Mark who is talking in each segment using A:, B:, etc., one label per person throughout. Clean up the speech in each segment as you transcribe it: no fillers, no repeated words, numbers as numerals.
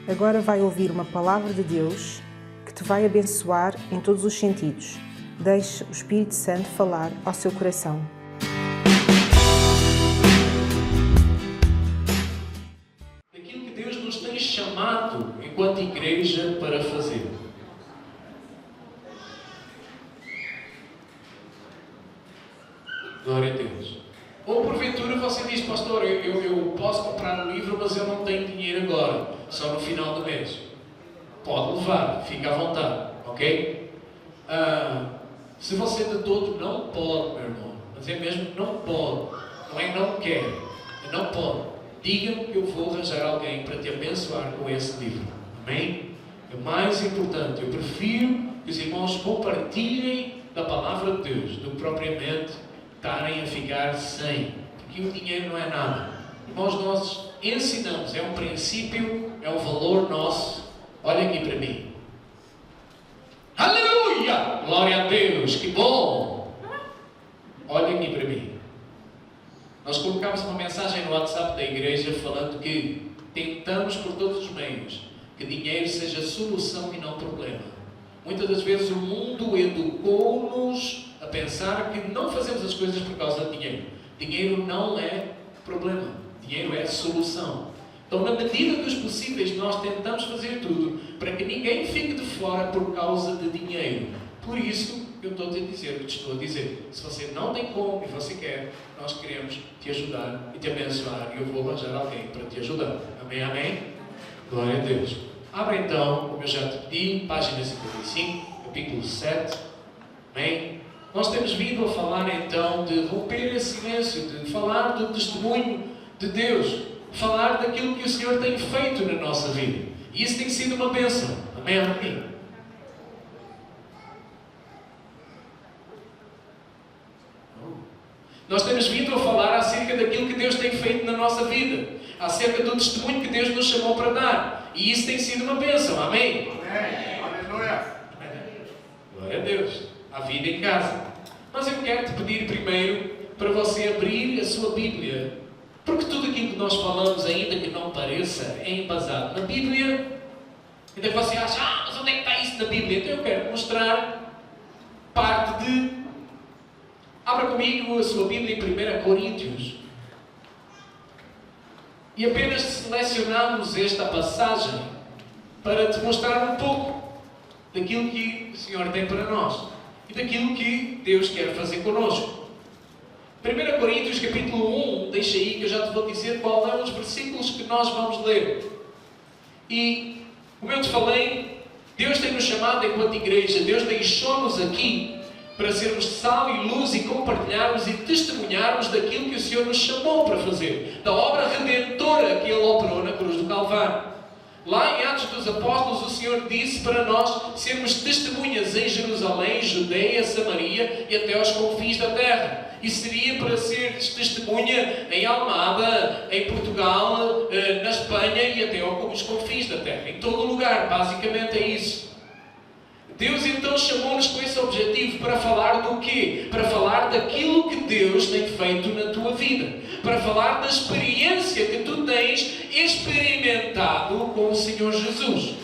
A: Agora vai ouvir uma palavra de Deus que te vai abençoar em todos os sentidos. Deixe o Espírito Santo falar ao seu coração.
B: Daquilo que Deus nos tem chamado enquanto igreja para fazer. Glória a Deus. Ou porventura você diz, pastor, eu posso comprar um livro, mas eu não tenho dinheiro agora, só no final do mês. Pode levar, fica à vontade, ok? Se você de todo não pode, meu irmão, mas é mesmo que não pode, não é não quer, é não pode, diga-me que eu vou arranjar alguém para te abençoar com esse livro, amém? É mais importante, eu prefiro que os irmãos compartilhem da palavra de Deus do que propriamente estarem a ficar sem, porque o dinheiro não é nada. Irmãos, nós ensinamos, é um princípio, é um valor nosso. Olha aqui para mim. Aleluia! Glória a Deus, que bom! Olha aqui para mim. Nós colocamos uma mensagem no WhatsApp da igreja falando que tentamos por todos os meios que dinheiro seja solução e não problema. Muitas das vezes o mundo educou-nos a pensar que não fazemos as coisas por causa de dinheiro. Dinheiro não é problema. Dinheiro é solução. Então, na medida dos possíveis, nós tentamos fazer tudo para que ninguém fique de fora por causa de dinheiro. Por isso, eu estou-te a dizer o que te estou a dizer. Se você não tem como e você quer, nós queremos te ajudar e te abençoar. E eu vou arranjar alguém para te ajudar. Amém, amém? Glória a Deus. Abra então, como eu já te pedi, página 55, capítulo 7. Amém? Nós temos vindo a falar então de romper esse silêncio, de falar do testemunho de Deus, falar daquilo que o Senhor tem feito na nossa vida. E isso tem sido uma bênção. Amém? Amém? Nós temos vindo a falar acerca daquilo que Deus tem feito na nossa vida, acerca do testemunho que Deus nos chamou para dar. E isso tem sido uma bênção. Amém?
C: Amém. Aleluia.
B: Glória a Deus. A vida em casa. Mas eu quero te pedir primeiro para você abrir a sua Bíblia, porque tudo aquilo que nós falamos, ainda que não pareça, é embasado na Bíblia. Ainda que você ache, mas onde é que está isso na Bíblia? Então eu quero mostrar parte de... Abra comigo a sua Bíblia em 1 Coríntios. E apenas selecionamos esta passagem para te mostrar um pouco daquilo que o Senhor tem para nós e daquilo que Deus quer fazer connosco. 1 Coríntios capítulo 1, deixa aí que eu já te vou dizer qual é os versículos que nós vamos ler. E, como eu te falei, Deus tem nos chamado enquanto igreja, Deus deixou-nos aqui para sermos sal e luz e compartilharmos e testemunharmos daquilo que o Senhor nos chamou para fazer, da obra redentora que Ele operou na cruz do Calvário. Lá em Atos dos Apóstolos, o Senhor disse para nós sermos testemunhas em Jerusalém, Judeia, Samaria e até aos confins da terra. E seria para seres testemunha em Almada, em Portugal, na Espanha e até aos confins da terra. Em todo lugar, basicamente é isso. Deus então chamou-nos com esse objetivo para falar do quê? Para falar daquilo que Deus tem feito na tua vida. Para falar da experiência que tu tens experimentado com o Senhor Jesus.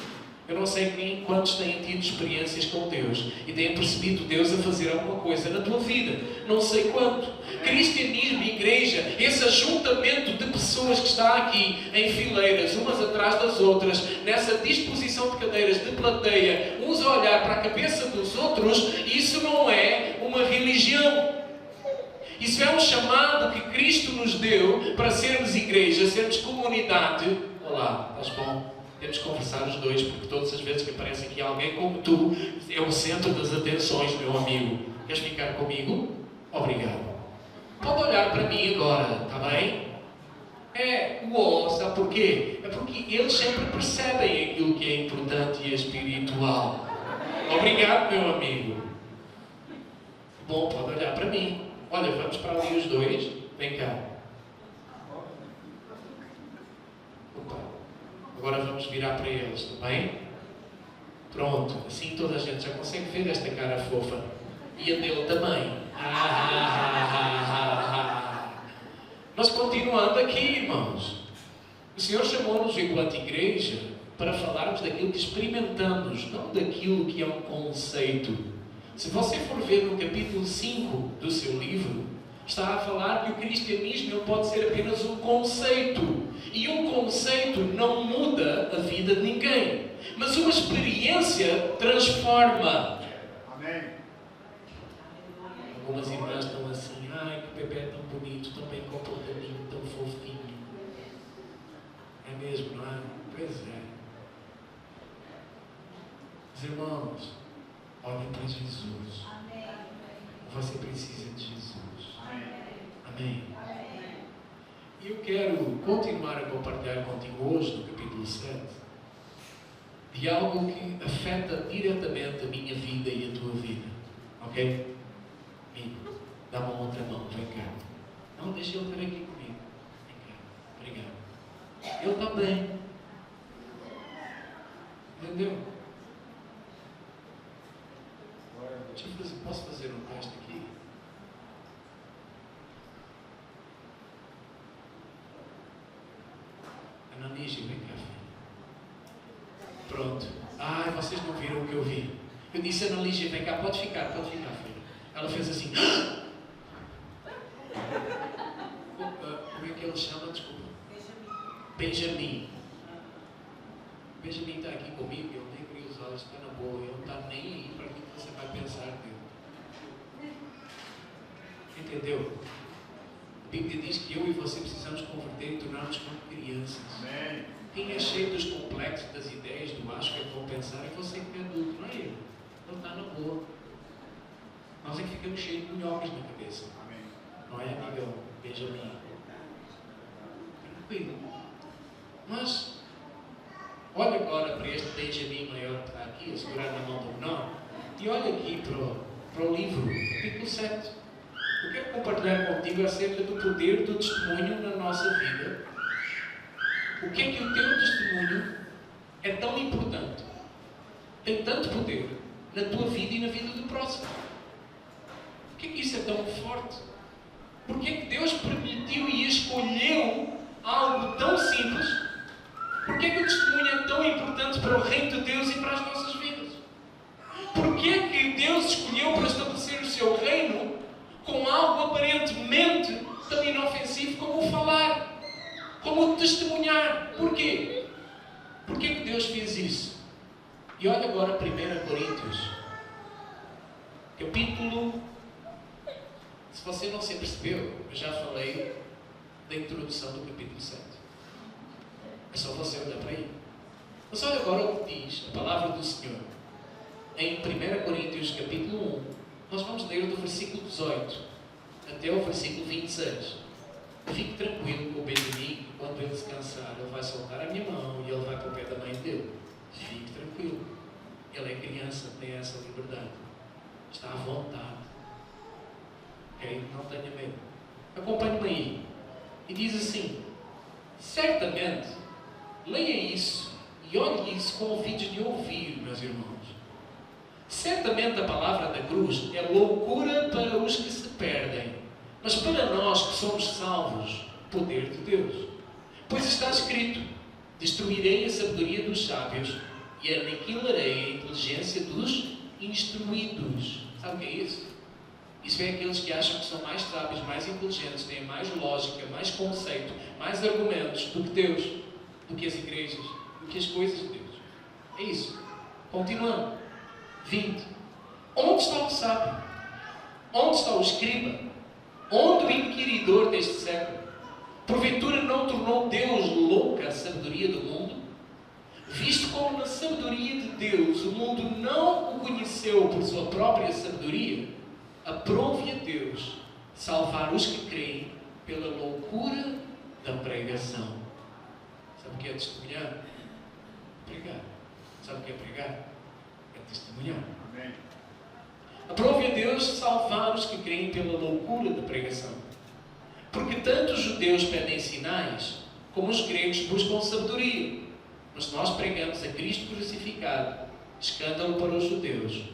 B: Eu não sei quantos têm tido experiências com Deus e têm percebido Deus a fazer alguma coisa na tua vida. Não sei quanto. Cristianismo, igreja, esse ajuntamento de pessoas que está aqui em fileiras, umas atrás das outras, nessa disposição de cadeiras de plateia, uns a olhar para a cabeça dos outros, isso não é uma religião. Isso é um chamado que Cristo nos deu para sermos igreja, sermos comunidade. Olá, estás bom? Temos que conversar os dois, porque todas as vezes que aparece aqui alguém como tu, é o centro das atenções, meu amigo. Queres ficar comigo? Obrigado. Pode olhar para mim agora, está bem? Sabe porquê? É porque eles sempre percebem aquilo que é importante e espiritual. Obrigado, meu amigo. Bom, pode olhar para mim. Olha, vamos para ali os dois. Vem cá. Opa. Agora vamos virar para eles, está bem? Pronto, assim toda a gente já consegue ver esta cara fofa. E a dele também. Mas continuando aqui, irmãos. O Senhor chamou-nos enquanto igreja para falarmos daquilo que experimentamos, não daquilo que é um conceito. Se você for ver no capítulo 5 do seu livro, está a falar que o cristianismo não pode ser apenas um conceito. E um conceito não muda a vida de ninguém. Mas uma experiência transforma.
C: Amém.
B: Algumas irmãs estão assim, ai, que bebê é tão bonito, tão bem comportadinho, tão fofinho. É mesmo, não é? Pois é. Os irmãos, olhem para Jesus. Você precisa de Jesus. Amém. E eu quero continuar a compartilhar contigo hoje, no capítulo 7, de algo que afeta diretamente a minha vida e a tua vida. Ok? Amigo, dá uma outra mão, vem cá. Não, deixa ele vir aqui comigo. Vem cá. Obrigado. Ele está bem. Entendeu? Deixa eu fazer, posso fazer um teste aqui? Ana Lígia, vem cá, filha. Pronto. Ai, vocês não viram o que eu vi. Eu disse, Ana Lígia, vem cá, pode ficar, filha. Ela fez assim. Como é que ele chama? Desculpa. Benjamin. Benjamin está aqui comigo, ele nem queria usá-lo, está na boa, ele não está nem aí para aquilo que você vai pensar dele. Entendeu? A Bíblia diz que eu e você precisamos converter e tornar-nos como crianças.
C: Amém.
B: Quem é cheio dos complexos, das ideias, do acho que é que vão pensar, é você que é adulto, não é ele. Ele está na boa. Nós é que ficamos cheios de minhocas na cabeça.
C: Amém.
B: Não é, amigão? Benjamin. Tranquilo. Mas, olha agora para este Benjamin maior que está aqui, a segurar na mão do menor, e olha aqui para o livro, capítulo 7. Eu quero compartilhar contigo acerca do poder do testemunho na nossa vida. O que é que o teu testemunho é tão importante? Tem tanto poder na tua vida e na vida do próximo. Por que é que isso é tão forte? Porque é que Deus permitiu e escolheu algo tão simples? Porque é que o testemunho é tão importante para o reino de Deus e para as nossas vidas? Porque é que Deus escolheu para estabelecer o seu reino com algo aparentemente tão inofensivo como o falar, como o testemunhar? Porquê? Porque é que Deus fez isso? E olha agora 1 Coríntios, capítulo... Se você não se percebeu, eu já falei da introdução do capítulo 7. É só você olhar para aí. Mas olha agora o que diz a palavra do Senhor. Em 1 Coríntios capítulo 1, nós vamos ler do versículo 18 até o versículo 26. Fique tranquilo com o Benjamin, quando ele descansar, ele vai soltar a minha mão e ele vai para o pé da mãe dele. Fique tranquilo. Ele é criança, tem essa liberdade. Está à vontade. Ok? Não tenha medo. Acompanhe-me aí. E diz assim: certamente, leia isso e olhe isso com ouvidos de ouvir, meus irmãos. Certamente a palavra da cruz é loucura para os que se perdem, mas para nós que somos salvos, poder de Deus. Pois está escrito: destruirei a sabedoria dos sábios e aniquilarei a inteligência dos instruídos. Sabe o que é isso? Isso é aqueles que acham que são mais sábios, mais inteligentes, têm mais lógica, mais conceito, mais argumentos do que Deus, do que as igrejas, do que as coisas de Deus. É isso. Continuando. 20. Onde está o sábio? Onde está o escriba? Onde o inquiridor deste século? Porventura não tornou Deus louca a sabedoria do mundo? Visto como na sabedoria de Deus o mundo não o conheceu por sua própria sabedoria, aprove a Deus salvar os que creem pela loucura da pregação. Sabe o que é testemunhar? Pregar. Sabe o que é pregar? É testemunhar.
C: Amém.
B: Aprove a Deus salvar os que creem pela loucura da pregação. Porque tanto os judeus pedem sinais, como os gregos buscam sabedoria. Mas nós pregamos a Cristo crucificado, escândalo para os judeus,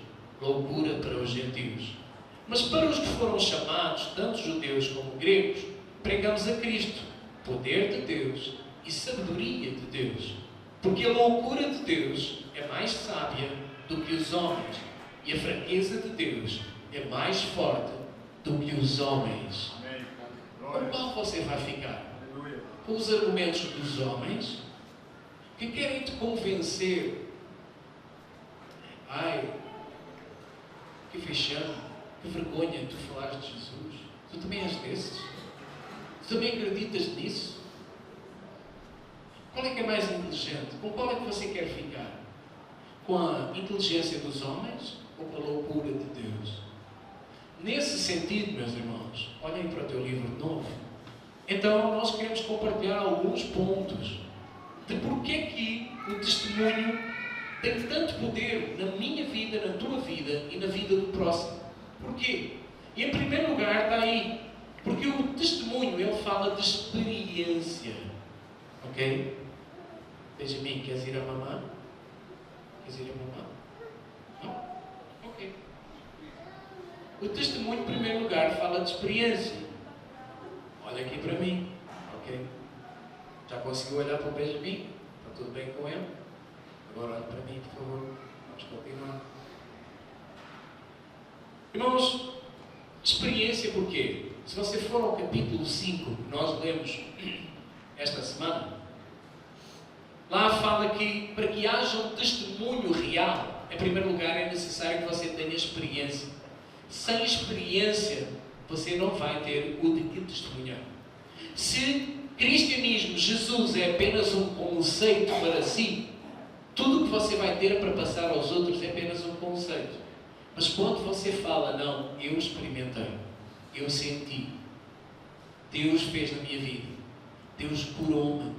B: loucura para os gentios. Mas para os que foram chamados, tanto judeus como gregos, pregamos a Cristo, poder de Deus e sabedoria de Deus. Porque a loucura de Deus é mais sábia do que os homens. E a fraqueza de Deus é mais forte do que os homens. Com qual você vai ficar? Com os argumentos dos homens que querem te convencer. Ai, que vexame, que vergonha tu falares de Jesus. Tu também és desses? Tu também acreditas nisso? Qual é que é mais inteligente? Com qual é que você quer ficar? Com a inteligência dos homens ou com a loucura de Deus? Nesse sentido, meus irmãos, olhem para o teu livro novo. Então, nós queremos compartilhar alguns pontos de porque que o testemunho tem tanto poder na minha vida, na tua vida e na vida do próximo. Porquê? E em primeiro lugar está aí, porque o testemunho, ele fala de experiência. Ok? Benjamin, queres ir a mamãe? Queres ir a mamãe? Não? Ok. O testemunho, em primeiro lugar, fala de experiência. Olha aqui para mim. Ok? Já conseguiu olhar para o Benjamin? Está tudo bem com ele? Agora olhe para mim, por favor. Vamos continuar. Irmãos, experiência porquê? Se você for ao capítulo 5, que nós lemos esta semana, lá fala que para que haja um testemunho real, em primeiro lugar é necessário que você tenha experiência. Sem experiência, você não vai ter o de que testemunhar. Se cristianismo, Jesus é apenas um conceito para si, tudo o que você vai ter para passar aos outros é apenas um conceito. Mas quando você fala, não, eu experimentei, eu senti, Deus fez na minha vida, Deus curou-me,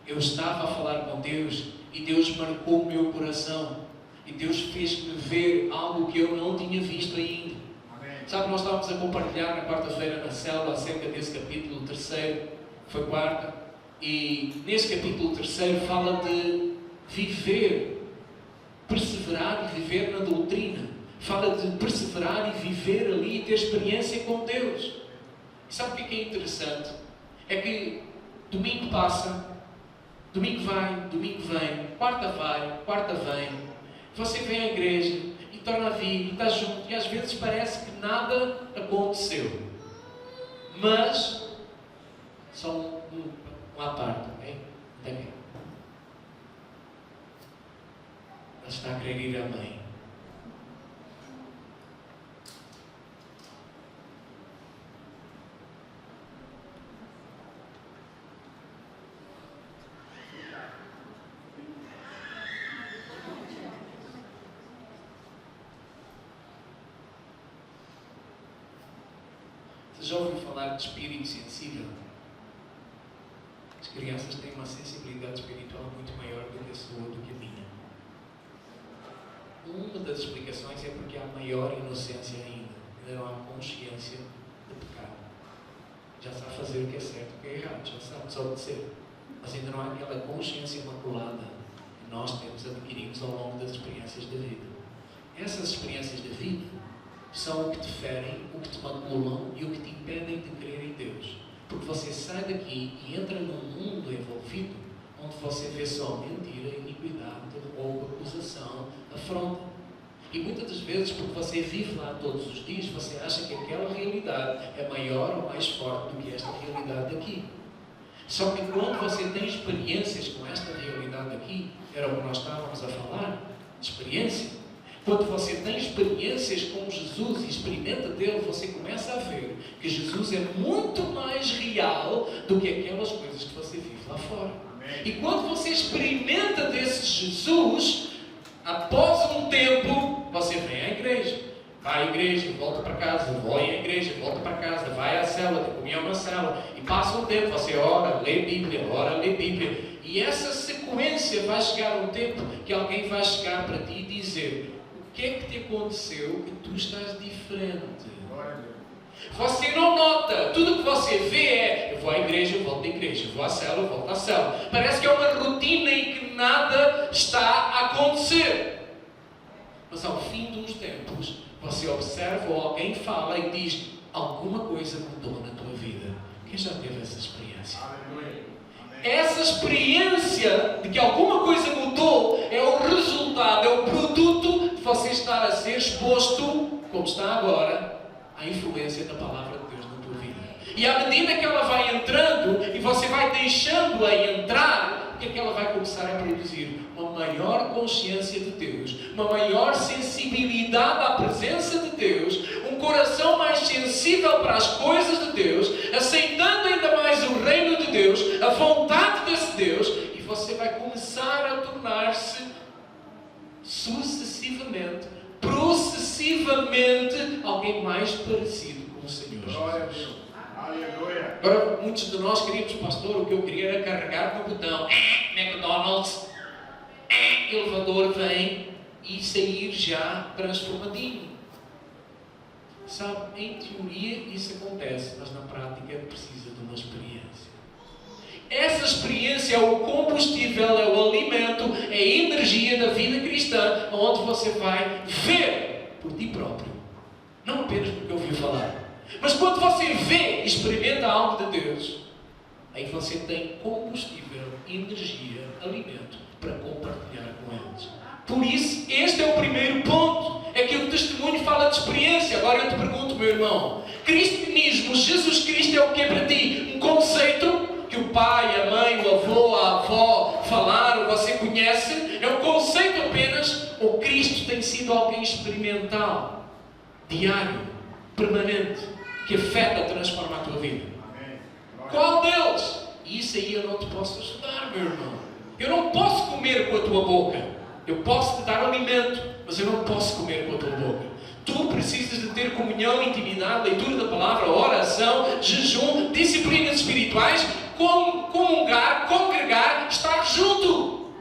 B: eu estava a falar com Deus e Deus marcou o meu coração e Deus fez-me ver algo que eu não tinha visto ainda. Amém. Sabe, nós estávamos a compartilhar na quarta-feira na célula acerca desse capítulo 3, foi quarta, e nesse capítulo 3 fala de viver, perseverar e viver na doutrina. Fala de perseverar e viver ali e ter experiência com Deus. E sabe o que é interessante? É que domingo passa, domingo vai, domingo vem, quarta vai, quarta vem. Você vem à igreja e torna a vir e está junto. E às vezes parece que nada aconteceu. Mas, só um à parte, ok? Daqui. Ela está a querer ir à mãe. Você já ouviu falar de espírito sensível? As crianças têm uma sensibilidade espiritual muito maior do que a sua, do que a minha. Uma das explicações é porque há maior inocência ainda. Ainda não há consciência do pecado. Já sabe fazer o que é certo e o que é errado. Já sabe desobedecer. Mas ainda não há aquela consciência imaculada que nós adquirimos ao longo das experiências da vida. Essas experiências da vida são o que te ferem, o que te maculam e o que te impedem de crer em Deus. Porque você sai daqui e entra num mundo envolvido onde você vê só mentira, iniquidade, roubo, acusação, afronta. E muitas das vezes, porque você vive lá todos os dias, você acha que aquela realidade é maior ou mais forte do que esta realidade daqui. Só que quando você tem experiências com esta realidade aqui, era o que nós estávamos a falar, experiência. Quando você tem experiências com Jesus e experimenta dele, você começa a ver que Jesus é muito mais real do que aquelas coisas que você vive lá fora. Amém. E quando você experimenta desse Jesus, após um tempo, você vem à igreja. Vai à igreja, volta para casa, vai à igreja, volta para casa, vai à célula, comunhão na célula. E passa um tempo, você ora, lê Bíblia, ora, lê Bíblia. E essa sequência vai chegar um tempo que alguém vai chegar para ti e dizer: o que é que te aconteceu que tu estás diferente? Você não nota, tudo o que você vê é: eu vou à igreja, eu volto à igreja, eu vou à célula, eu volto à célula. Parece que é uma rotina em que nada está a acontecer. Mas ao fim dos tempos, você observa ou alguém fala e diz: alguma coisa mudou na tua vida. Quem já teve essa experiência? Essa experiência de que alguma coisa estar a ser exposto, como está agora, à influência da palavra de Deus na tua vida. E à medida que ela vai entrando e você vai deixando-a entrar, o que é que ela vai começar a produzir? Uma maior consciência de Deus, uma maior sensibilidade à presença de Deus, um coração mais sensível para as coisas de Deus, aceitando ainda mais o reino de Deus, a vontade desse Deus, e você vai começar a tornar-se sucessivamente, processivamente, alguém mais parecido com o Senhor Jesus. Agora, muitos de nós queríamos, pastor, o que eu queria era carregar no botão McDonald's, elevador vem e sair já transformadinho. Sabe, em teoria isso acontece, mas na prática precisa de uma experiência. Essa experiência é o combustível, é o alimento, é a energia da vida cristã, onde você vai ver por ti próprio. Não apenas porque ouviu falar. Mas quando você vê e experimenta algo de Deus, aí você tem combustível, energia, alimento para compartilhar com eles. Por isso, este é o primeiro ponto. É que o testemunho fala de experiência. Agora eu te pergunto, meu irmão, cristianismo, Jesus Cristo é o que é para ti? Um conceito que o pai, a mãe, o avô, a avó falaram, você conhece? É um conceito apenas? Ou Cristo tem sido alguém experimental, diário, permanente, que afeta, transforma a tua vida? Qual deles? Isso aí eu não te posso ajudar, meu irmão. Eu não posso comer com a tua boca. Eu posso te dar alimento, mas eu não posso comer com a tua boca. Tu precisas de ter comunhão, intimidade, leitura da palavra, oração, jejum, disciplinas espirituais, comungar, congregar, estar junto.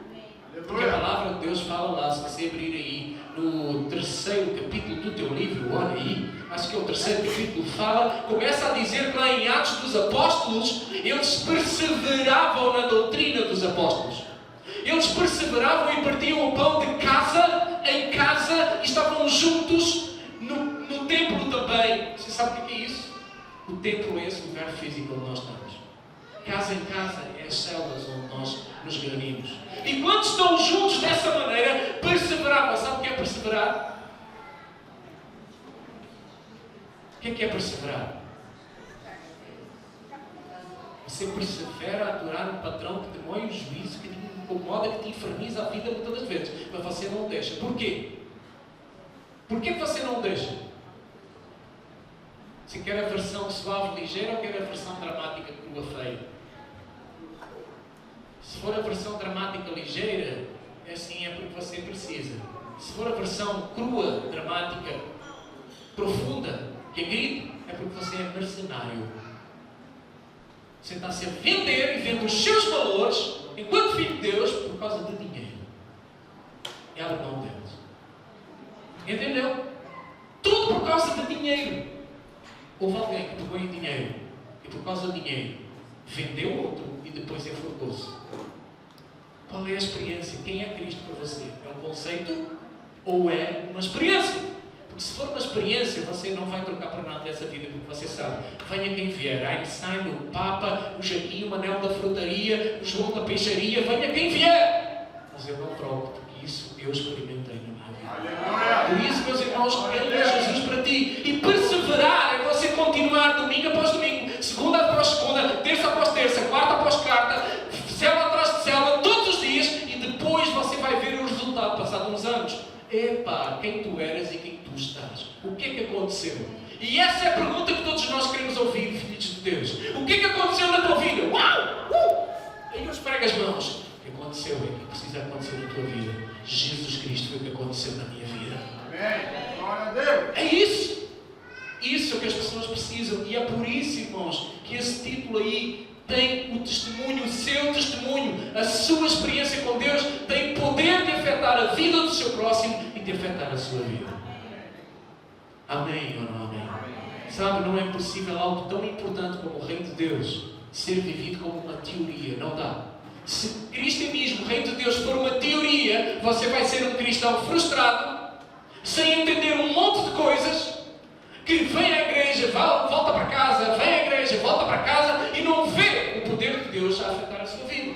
B: Porque a palavra de Deus fala lá, se você abrir aí no 3º capítulo do teu livro, olha aí, acho que é o 3º capítulo, começa a dizer que lá em Atos dos Apóstolos, eles perseveravam na doutrina dos apóstolos. Eles perseveravam e partiam o pão de casa em casa e estavam juntos no templo também. Você sabe o que é isso? O templo é esse lugar físico onde nós estamos. Casa em casa é as células onde nós nos reunimos. E quando estão juntos dessa maneira, perseveravam. Sabe o que é perseverar? O que é perseverar? Você persevera a adorar um patrão que te moe o juízo, que te incomoda, que te inferniza a vida muitas das vezes. Mas você não deixa. Por quê? Por que você não deixa? Se quer a versão suave, ligeira, ou quer a versão dramática, crua, feia? Se for a versão dramática, ligeira, é assim, é porque você precisa. Se for a versão crua, dramática, profunda, que grita, é porque você é mercenário. Você está a se vender e vende os seus valores, enquanto filho de Deus, por causa de dinheiro. E abre mão deles. Entendeu? Tudo por causa de dinheiro. Houve alguém que pegou em dinheiro e por causa de dinheiro vendeu outro e depois enforcou-se. Qual é a experiência? Quem é Cristo para você? É um conceito ou é uma experiência? Porque se for uma experiência, você não vai trocar por nada dessa vida, porque você sabe, venha quem vier, Einstein, o Papa, o Jaquinho, o Manel da frutaria, o João da peixaria, venha quem vier. Mas eu não troco, porque isso eu experimentei na minha vida. Por isso, meus irmãos, ele é Jesus para ti. E perseverar é você continuar domingo após domingo, segunda após segunda, terça após terça, quarta após quarta, célula atrás de célula, todos os dias, e depois você vai ver o resultado, passado uns anos. Epá, quem tu eras e quem tu estás? O que é que aconteceu? E essa é a pergunta que todos nós queremos ouvir, filhos de Deus. O que é que aconteceu na tua vida? Uau! Aí eu esfrego as mãos. O que aconteceu é que precisa acontecer na tua vida. Jesus Cristo foi o que aconteceu na minha vida. Amém. Glória a Deus. É isso. Isso é o que as pessoas precisam. E é por isso, irmãos, que esse título aí tem o testemunho, o seu testemunho, a sua experiência com Deus tem poder de afetar a vida do seu próximo e de afetar a sua vida. Amém ou não amém? Sabe, não é possível algo tão importante como o reino de Deus ser vivido como uma teoria. Não dá. Se cristianismo, o reino de Deus, for uma teoria, você vai ser um cristão frustrado, sem entender um monte de coisas, que vem à igreja, volta para casa, vem à igreja, volta para casa e não vê o poder de Deus a afetar a sua vida.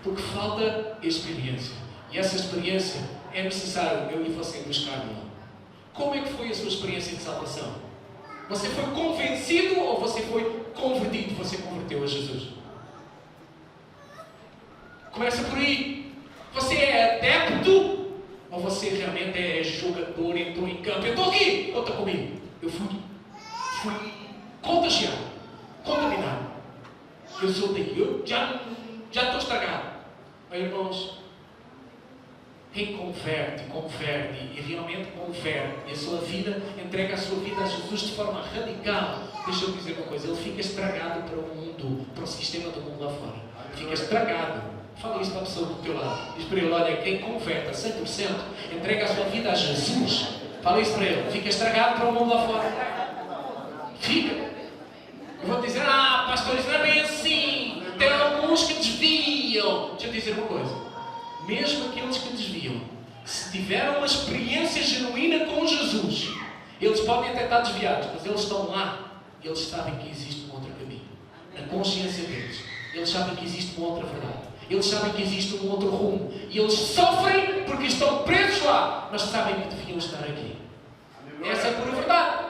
B: Porque falta experiência. E essa experiência é necessário eu e você buscar-la. Como é que foi a sua experiência de salvação? Você foi convencido ou você foi convertido? Você converteu a Jesus? Começa por aí. Você é adepto ou você realmente é jogador, entrou em campo? Eu estou aqui, conta comigo. Eu fui contagiado, contaminado. Eu sou daí, eu já estou estragado. Mas, irmãos, quem converte e realmente converte e a sua vida, entrega a sua vida a Jesus de forma radical, deixa eu dizer uma coisa, ele fica estragado para o mundo, para o sistema do mundo lá fora. Fica estragado. Fala isso para a pessoa do teu lado. Diz para ele, olha, quem converte a 100%, entrega a sua vida a Jesus. Fala isso para ele. Fica estragado para o mundo lá fora. Fica. Eu vou dizer, pastor, isso não é bem assim. Tem alguns que desviam. Deixa eu dizer uma coisa. Mesmo aqueles que desviam, se tiveram uma experiência genuína com Jesus, eles podem até estar desviados, mas eles estão lá e eles sabem que existe um outro caminho. Na consciência deles, eles sabem que existe uma outra verdade. Eles sabem que existe um outro rumo. E eles sofrem porque estão presos lá, mas sabem que deviam estar aqui. Essa é a pura verdade.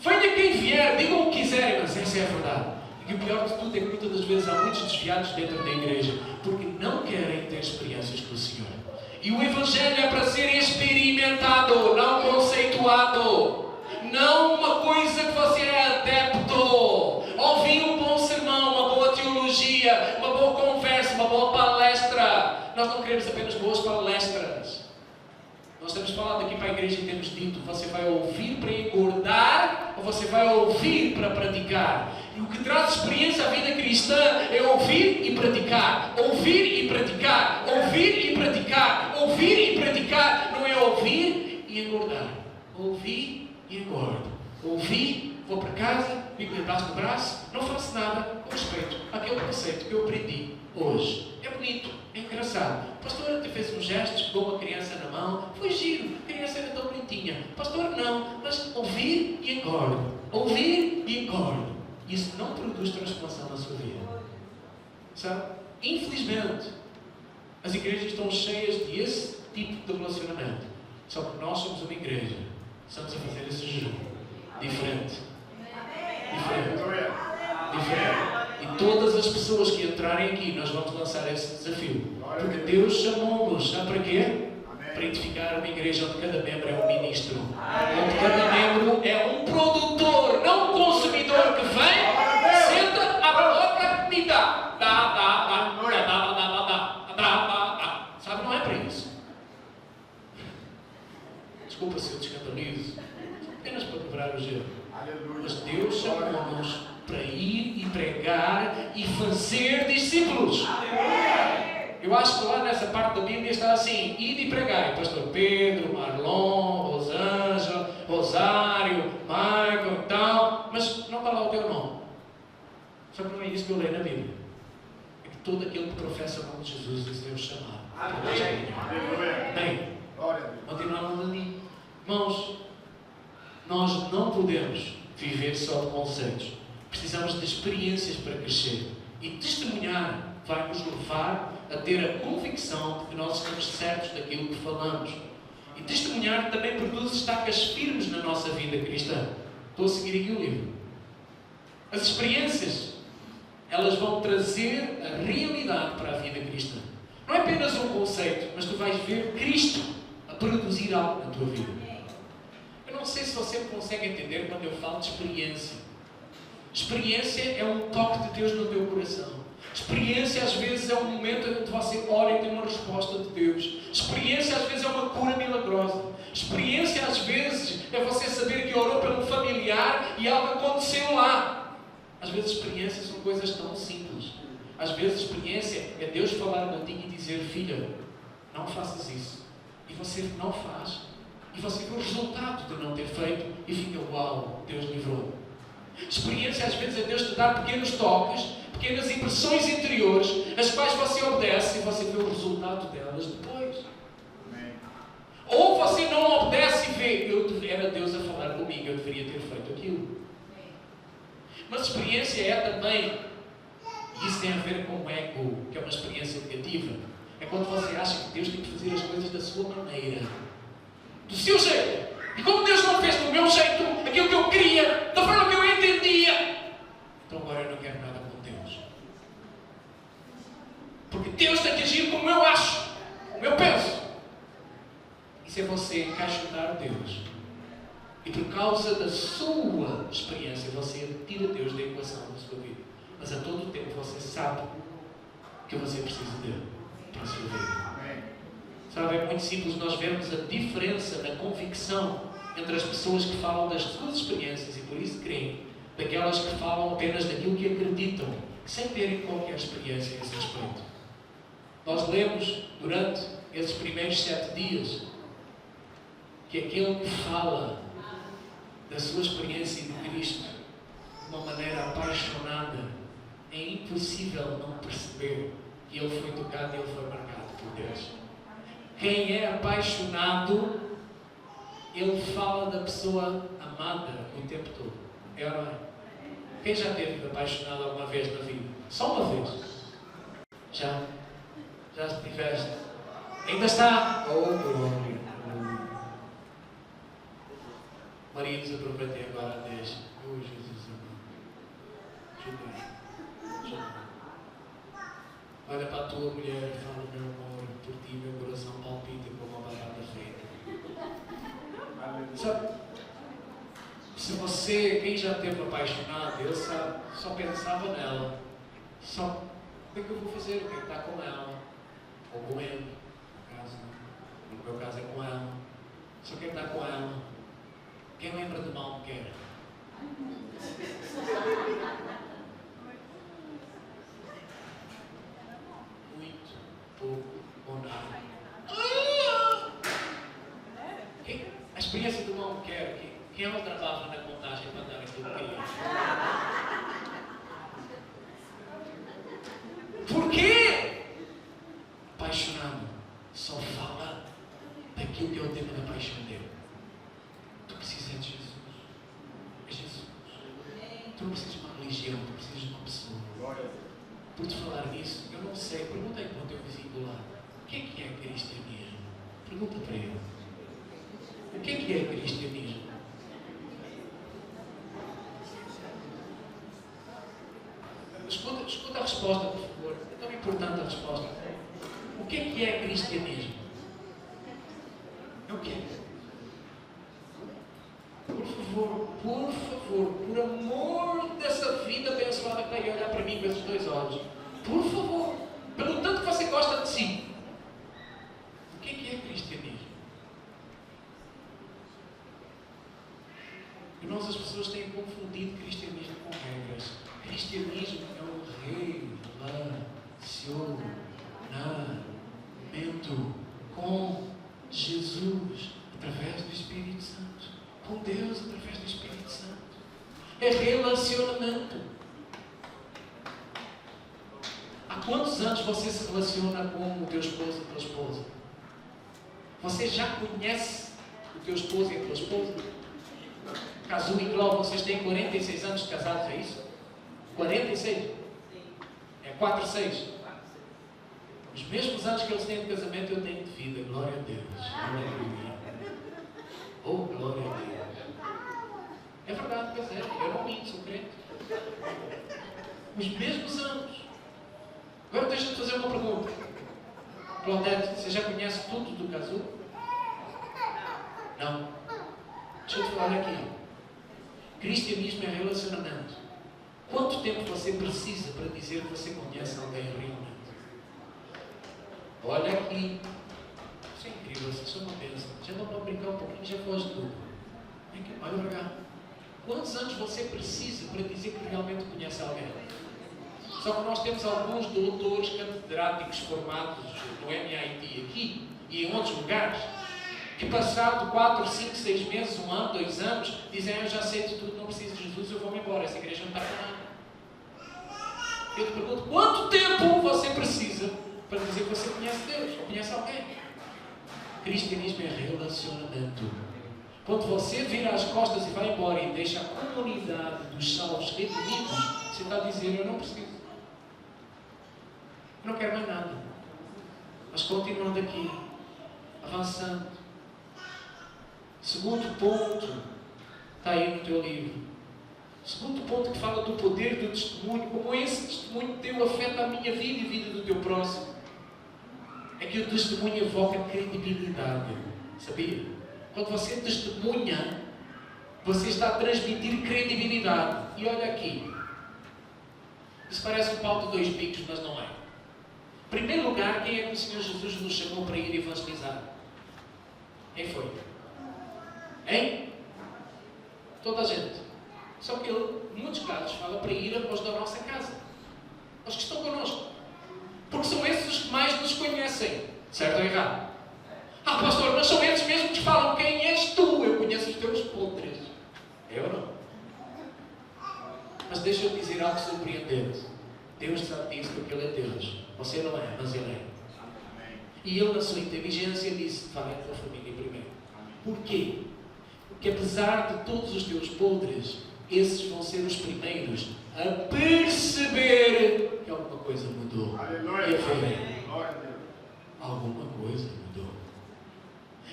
B: Venha quem vier, digam o que quiserem, mas essa é a verdade. E o pior de tudo é que muitas das vezes há muitos desviados dentro da igreja porque não querem ter experiências com o Senhor. E o Evangelho é para ser experimentado, não conceituado. Não uma coisa que você é adepto. Ouvir um bom sermão, uma boa teologia, uma boa conversa, uma boa palestra. Nós não queremos apenas boas palestras. Nós temos falado aqui para a igreja e temos dito, você vai ouvir para engordar ou você vai ouvir para praticar? E o que traz experiência à vida cristã é ouvir e praticar. Ouvir e praticar. Ouvir e praticar. Ouvir e praticar. Não é ouvir e engordar. Ouvir e engordo. Ouvir, vou para casa, Bíblia braço no braço, não faço nada com respeito àquele conceito que eu aprendi hoje. É bonito, é engraçado. O pastor até fez um gesto, pegou uma criança na mão, foi giro, a criança era tão bonitinha. Pastor, não, mas ouvir e engordo. Ouvir e engordo. Isso não produz transformação na sua vida. Sabe? Infelizmente, as igrejas estão cheias desse tipo de relacionamento. Só que nós somos uma igreja. Estamos a fazer esse jejum. Diferente. E todas as pessoas que entrarem aqui, nós vamos lançar esse desafio. Porque Deus chamou-nos, sabe para quê? Para edificar uma igreja onde cada membro é um ministro. Onde cada membro é um produtor, não um consumidor que vem, senta, abre a boca e dá. Sabe, não é para isso. Desculpa se eu te escandalizo. Apenas para quebrar o gelo. Mas Deus chamou-nos para ir e pregar e fazer discípulos. Eu acho que lá nessa parte da Bíblia está assim: ide e pregai. Pastor Pedro, Marlon, Rosângela, Rosário, Michael e tal. Mas não está lá o teu nome. Só que não é isso que eu leio na Bíblia. É que todo aquele que professa o nome de Jesus é Deus chamado. Bem, continuamos ali. Irmãos, nós não podemos viver só de conceitos. Precisamos de experiências para crescer. E testemunhar vai nos levar a ter a convicção de que nós estamos certos daquilo que falamos. E testemunhar também produz estacas firmes na nossa vida cristã. Estou a seguir aqui o livro. As experiências, elas vão trazer a realidade para a vida cristã. Não é apenas um conceito, mas tu vais ver Cristo a produzir algo na tua vida. Eu não sei se você consegue entender quando eu falo de experiência. Experiência é um toque de Deus no teu coração. Experiência às vezes é um momento em que você ora e tem uma resposta de Deus. Experiência às vezes é uma cura milagrosa. Experiência às vezes é você saber que orou pelo familiar e algo aconteceu lá. Às vezes experiências são coisas tão simples. Às vezes experiência é Deus falar contigo e dizer: filha, não faças isso. E você não faz. E você vê o resultado de não ter feito e fica: uau, Deus livrou. Experiência às vezes é Deus te dar pequenos toques, pequenas impressões interiores, as quais você obedece e você vê o resultado delas depois. Amém. Ou você não obedece e vê: era Deus a falar comigo, eu deveria ter feito aquilo. Mas experiência é também, e isso tem a ver com o ego, que é uma experiência negativa, é quando você acha que Deus tem que fazer as coisas da sua maneira, do seu jeito. E como Deus não fez do meu jeito, aquilo que eu queria, da forma que eu entendia, então agora eu não quero nada com Deus. Porque Deus tem que agir como eu acho, como eu penso. Isso é você encaixotar Deus. E por causa da sua experiência, você tira Deus da equação da sua vida. Mas a todo tempo você sabe que você precisa dele para a sua vida. Sabe, é muito simples nós vermos a diferença na convicção entre as pessoas que falam das suas experiências e por isso creem, daquelas que falam apenas daquilo que acreditam, sem terem qualquer experiência a esse respeito. Nós lemos durante esses primeiros 7 dias que aquele que fala da sua experiência de Cristo de uma maneira apaixonada, é impossível não perceber que ele foi tocado e ele foi marcado por Deus. Quem é apaixonado, ele fala da pessoa amada o tempo todo. É ou não é? Quem já teve apaixonado alguma vez na vida? Só uma vez? Já? Já estiveste? Ainda está? Oh, glória! Maridos, aproveitem agora a deixa. Oh, Jesus amado. Ajuda-me. Olha para a tua mulher e fala: meu amor, por ti meu coração palpita como uma batata frita. Sabe? Se você, quem já esteve apaixonado, ele sabe, só pensava nela. Só, o que é que eu vou fazer? Eu quero estar com ela. Ou com ele, no caso. No meu caso é com ela. Só quero estar com ela. Quem lembra do mal que quer? Muito, pouco ou nada. A experiência do mal que quer, quem ela travava na contagem para dar aquilo que queria? Porquê? Apaixonado só fala daquilo que é o tema da paixão dele. Tu precisas de Jesus. É Jesus. Tu não precisas de uma religião, tu precisas de uma pessoa. Por te falar nisso, eu não sei. Pergunta aí para o teu vizinho do lado: o que é cristianismo? Pergunta para ele. O que é cristianismo? Escuta a resposta, por favor. É tão importante a resposta. O que é cristianismo? É o quê? Por favor, por amor dessa vida abençoada que está aí a olhar para mim com esses 2 olhos, por favor, pelo tanto que você gosta de si, o que é cristianismo? Irmãos, as pessoas têm confundido cristianismo com regras. Cristianismo é um relacionamento com Jesus através do Espírito Santo. Com Deus através do Espírito Santo. É relacionamento. Há quantos anos você se relaciona com o teu esposo e a tua esposa? Você já conhece o teu esposo e a tua esposa? Casu e Cláudio, vocês têm 46 anos de casados, é isso? 46? É 4, 6? Os mesmos anos que eles têm de casamento eu tenho de vida. Glória a Deus. Aleluia. Oh, glória a Deus. É verdade, pois é. Eu não minto, sou crente. Os mesmos anos. Agora deixa-me fazer uma pergunta. Claudete, você já conhece tudo do Casu? Não. Deixa eu te falar aqui. Cristianismo é relacionamento. Quanto tempo você precisa para dizer que você conhece alguém realmente? Olha aqui. Isso é incrível, isso é uma bênção. Já dá para brincar um pouquinho, já foge tudo. Olha para cá. Quantos anos você precisa para dizer que realmente conhece alguém? Só que nós temos alguns doutores catedráticos formados no MIT aqui e em outros lugares, que passado 4, 5, 6 meses, 1 ano, 2 anos, dizem: eu já sei de tudo, não preciso de Jesus, eu vou-me embora, essa igreja não está para nada. Eu te pergunto, quanto tempo você precisa para dizer que você conhece Deus, ou conhece alguém? Cristianismo é relacionamento. Quando você vira as costas e vai embora e deixa a comunidade dos salvos redimidos, você está a dizer: eu não preciso. Eu não quero mais nada. Mas continuando aqui, avançando. Segundo ponto, está aí no teu livro. Segundo ponto que fala do poder do testemunho, como esse testemunho teu afeta a minha vida e a vida do teu próximo. É que o testemunho evoca credibilidade. Sabia? Quando você testemunha, você está a transmitir credibilidade. E olha aqui. Isso parece um pau de dois bicos, mas não é. Em primeiro lugar, quem é que o Senhor Jesus nos chamou para ir evangelizar? Quem foi? Hein? Toda a gente. Só que ele, em muitos casos, fala para ir aos da nossa casa. Aos que estão connosco. Porque são esses os que mais nos conhecem. Certo ou errado? Ah, pastor, mas são esses mesmo que falam quem és tu. Eu conheço os teus podres. Eu não. Mas deixa eu dizer algo surpreendente. Deus sabe disso porque Ele é Deus. Você não é, mas Ele é. E Ele, na sua inteligência, disse: vai a tua família primeiro. Porquê? Porque apesar de todos os teus podres, esses vão ser os primeiros a perceber que alguma coisa mudou.
C: Aleluia.
B: E a ver, alguma coisa mudou.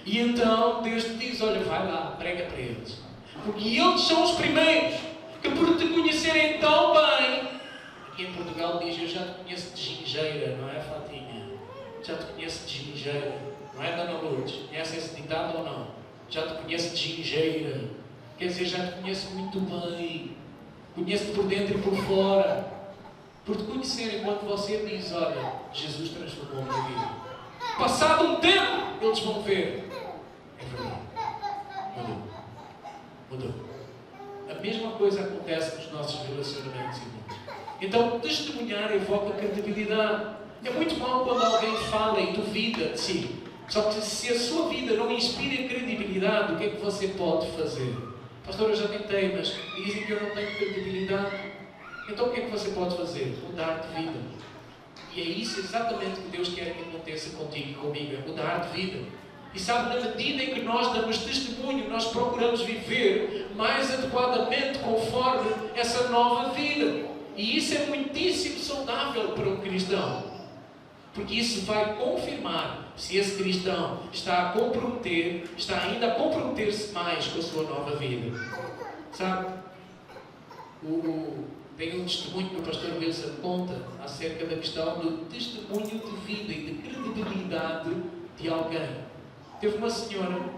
B: E então Deus te diz: olha, vai lá, prega para eles. Porque eles são os primeiros que, por te conhecerem tão bem, aqui em Portugal diz: eu já te conheço de gingeira, não é, Fatinha? Já te conheço de gingeira, não é, Dona Lourdes? Conhece esse ditado ou não? Já te conheço de gingeira. Quer dizer, já te conheço muito bem. Conheço-te por dentro e por fora. Por te conhecerem, quando você diz: olha, Jesus transformou a minha vida. Passado um tempo, eles vão ver. É verdade. Mudou. Mudou. A mesma coisa acontece nos nossos relacionamentos, irmãos. Então, testemunhar evoca credibilidade. É muito mal quando alguém fala e duvida de si. Só que se a sua vida não inspira credibilidade, o que é que você pode fazer? Pastor, eu já tentei, mas dizem que eu não tenho credibilidade. Então o que é que você pode fazer? Mudar de vida. E é isso exatamente que Deus quer que aconteça contigo e comigo, é mudar de vida. E sabe, na medida em que nós damos testemunho, nós procuramos viver mais adequadamente conforme essa nova vida. E isso é muitíssimo saudável para um cristão. Porque isso vai confirmar se esse cristão está ainda a comprometer-se mais com a sua nova vida. Sabe? Tem um testemunho que o pastor Wilson conta acerca da questão do testemunho de vida e de credibilidade de alguém. Teve uma senhora,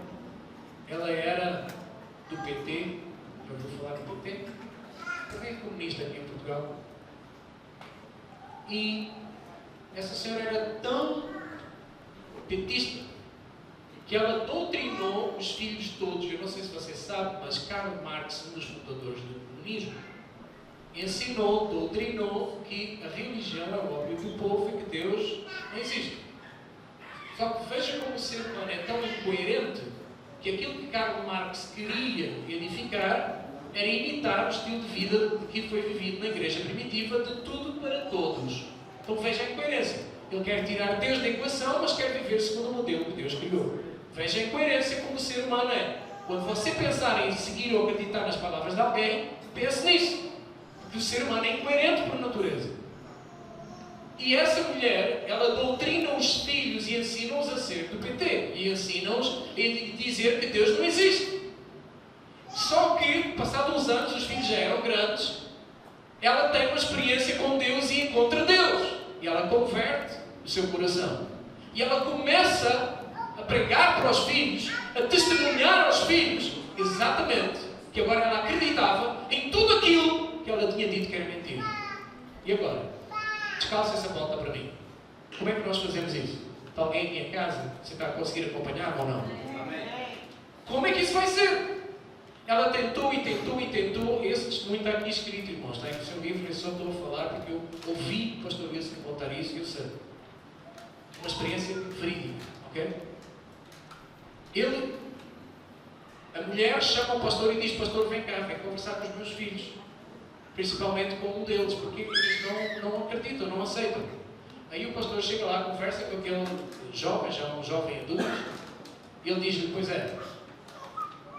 B: ela era do PT, já vou falar do PT, também é comunista aqui em Portugal. E essa senhora era tão petista que ela doutrinou os filhos todos. Eu não sei se você sabe, mas Karl Marx, um dos fundadores do comunismo, doutrinou que a religião é o ópio do povo e que Deus não existe. Só que veja como o ser humano é tão incoerente que aquilo que Karl Marx queria edificar era imitar o estilo de vida que foi vivido na igreja primitiva, de tudo para todos. Então veja a incoerência. Ele quer tirar Deus da equação, mas quer viver segundo o modelo que Deus criou. Veja a incoerência como o ser humano é. Quando você pensar em seguir ou acreditar nas palavras de alguém, pense nisso. Porque o ser humano é incoerente por natureza. E essa mulher, ela doutrina os filhos e ensina-os a ser do PT. E ensina-os a dizer que Deus não existe. Só que, passados uns anos, os filhos já eram grandes. Ela tem uma experiência com Deus e encontra Deus. E ela converte o seu coração. E ela começa a pregar para os filhos, a testemunhar aos filhos, exatamente, que agora ela acreditava em tudo aquilo que ela tinha dito que era mentira. E agora? Descalça essa bota para mim. Como é que nós fazemos isso? Está alguém aqui em casa? Você está a conseguir acompanhar ou não? Como é que isso vai ser? Ela tentou e tentou e tentou. Esse testemunho está aqui escrito, irmãos. Está aqui no seu livro. Eu só estou a falar porque eu ouvi o pastor Wilson contar isso e eu sei. Uma experiência verídica. Ok? A mulher chama o pastor e diz: pastor, vem cá, vem conversar com os meus filhos. Principalmente com um deles, porque eles não acreditam, não aceitam. Aí o pastor chega lá, conversa com aquele jovem, já um jovem adulto, e ele diz-lhe: pois é.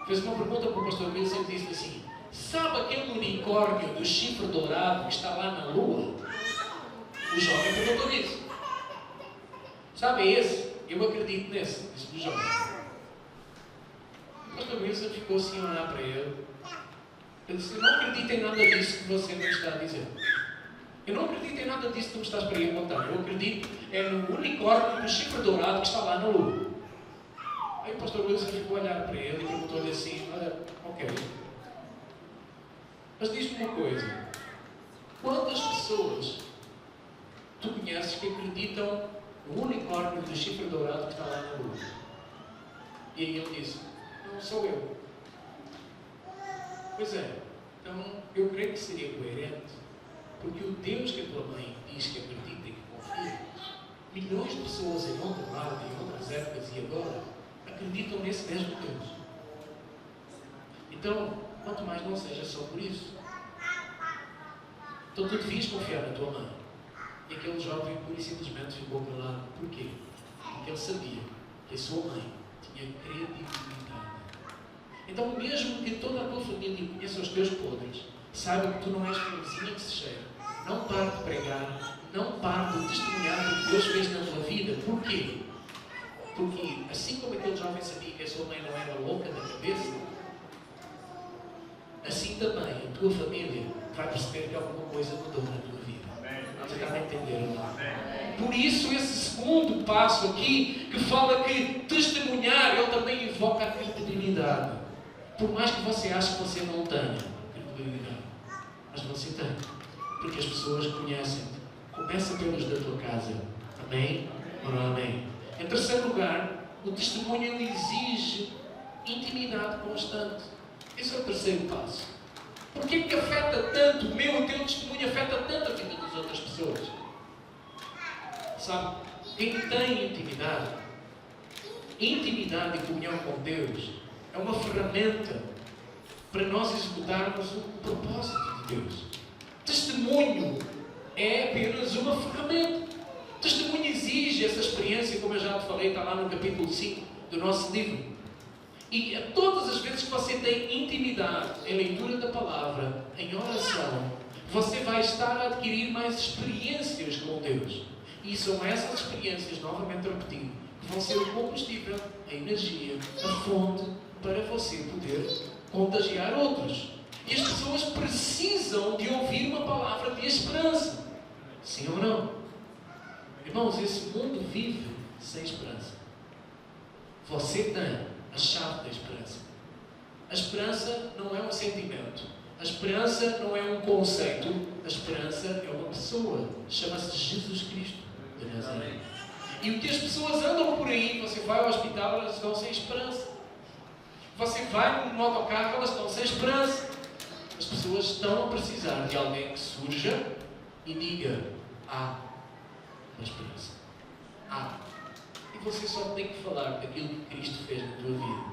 B: Fez uma pergunta para o pastor Wilson e disse assim: sabe aquele unicórnio do chifre dourado que está lá na lua? O jovem perguntou isso. Sabe, é esse. Eu acredito nesse, disse o jovem. O pastor Wilson ficou assim a olhar para ele. Ele disse: eu não acredito em nada disso que você me está a dizer. Eu não acredito em nada disso que tu me estás para aí a contar. Eu acredito no unicórnio, no chifre dourado que está lá na lua. Aí o pastor Wilson ficou a olhar para ele e perguntou-lhe assim: olha, ok. Mas diz-me uma coisa. Quantas pessoas tu conheces que acreditam no unicórnio do chifre dourado que está lá na lua? E aí ele disse: não sou eu. Pois é, então eu creio que seria coerente, porque o Deus que a tua mãe diz que acredita e que confia, milhões de pessoas em outra parte, em outras épocas e agora, acreditam nesse mesmo Deus. Então, quanto mais não seja só por isso. Então tu devias confiar na tua mãe. E aquele jovem pura e simplesmente ficou calado. Porquê? Porque ele sabia que a sua mãe tinha credibilidade. Então, mesmo que toda a tua família conheça os teus podres, saiba que tu não és florzinha que se cheira. Não pare de pregar, não pare de testemunhar o que Deus fez na tua vida. Porquê? Porque assim como aquele jovem sabia que a sua mãe não era louca da cabeça, assim também a tua família vai perceber que alguma coisa mudou na tua vida. Você está a entender, não? Por isso esse segundo passo aqui, que fala que testemunhar, ele também invoca a credibilidade. Por mais que você ache que você não tenha credibilidade, mas você tem. Porque as pessoas conhecem-te. Começa pelos da tua casa. Amém? Ou não amém? Em terceiro lugar, o testemunho ele exige intimidade constante. Esse é o terceiro passo. Porquê que afeta tanto, o teu testemunho afeta tanto a vida das outras pessoas? Sabe, quem tem intimidade e comunhão com Deus, é uma ferramenta para nós executarmos o propósito de Deus. Testemunho é apenas uma ferramenta. Testemunho exige essa experiência, como eu já te falei, está lá no capítulo 5 do nosso livro. E todas as vezes que você tem intimidade em leitura da palavra, em oração, você vai estar a adquirir mais experiências com Deus. E são essas experiências, novamente repetindo, que vão ser o combustível, a energia, a fonte para você poder contagiar outros. E as pessoas precisam de ouvir uma palavra de esperança. Sim ou não? Irmãos, esse mundo vive sem esperança. Você tem a chave da esperança. A esperança não é um sentimento. A esperança não é um conceito. A esperança é uma pessoa. Chama-se Jesus Cristo de Nazaré. E o que as pessoas andam por aí, você vai ao hospital, elas estão sem esperança. Você vai no autocarro, elas estão sem esperança. As pessoas estão a precisar de alguém que surja e diga: há uma esperança. Há. E você só tem que falar daquilo que Cristo fez na tua vida.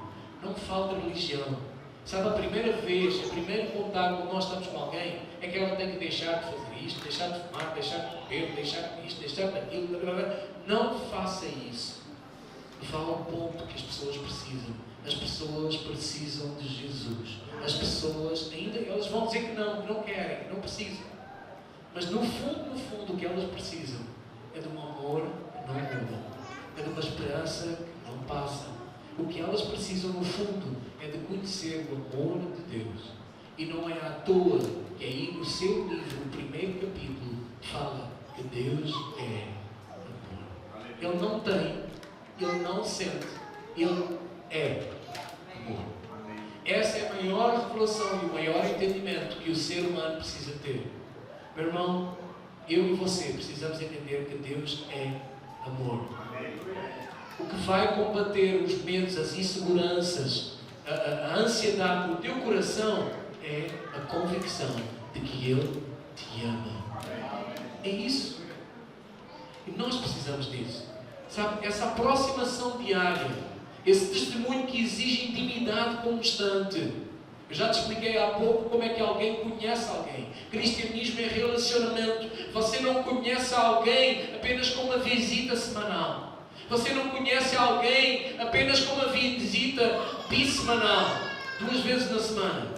B: Não fale de religião. Sabe, a primeiro contato quando nós estamos com alguém é que ela tem que deixar de fazer isto, deixar de fumar, deixar de comer, deixar isto, deixar daquilo. Não faça isso. E fala um ponto que as pessoas precisam. As pessoas precisam de Jesus. As pessoas, ainda elas vão dizer que não querem, que não precisam. Mas no fundo, o que elas precisam é de um amor que não muda. É de uma esperança que não passa. O que elas precisam, no fundo, é de conhecer o amor de Deus. E não é à toa que aí no seu livro, no primeiro capítulo, fala que Deus é amor. Ele não tem, ele não sente, ele é amor. Essa é a maior revelação e o maior entendimento que o ser humano precisa ter. Meu irmão, eu e você precisamos entender que Deus é amor. O que vai combater os medos, as inseguranças, a ansiedade no teu coração é a convicção de que Ele te ama. É isso. E nós precisamos disso. Sabe, essa aproximação diária, esse testemunho que exige intimidade constante. Eu já te expliquei há pouco como é que alguém conhece alguém. Cristianismo é relacionamento. Você não conhece alguém apenas com uma visita semanal. Você não conhece alguém apenas com uma visita bissemanal, 2 vezes na semana.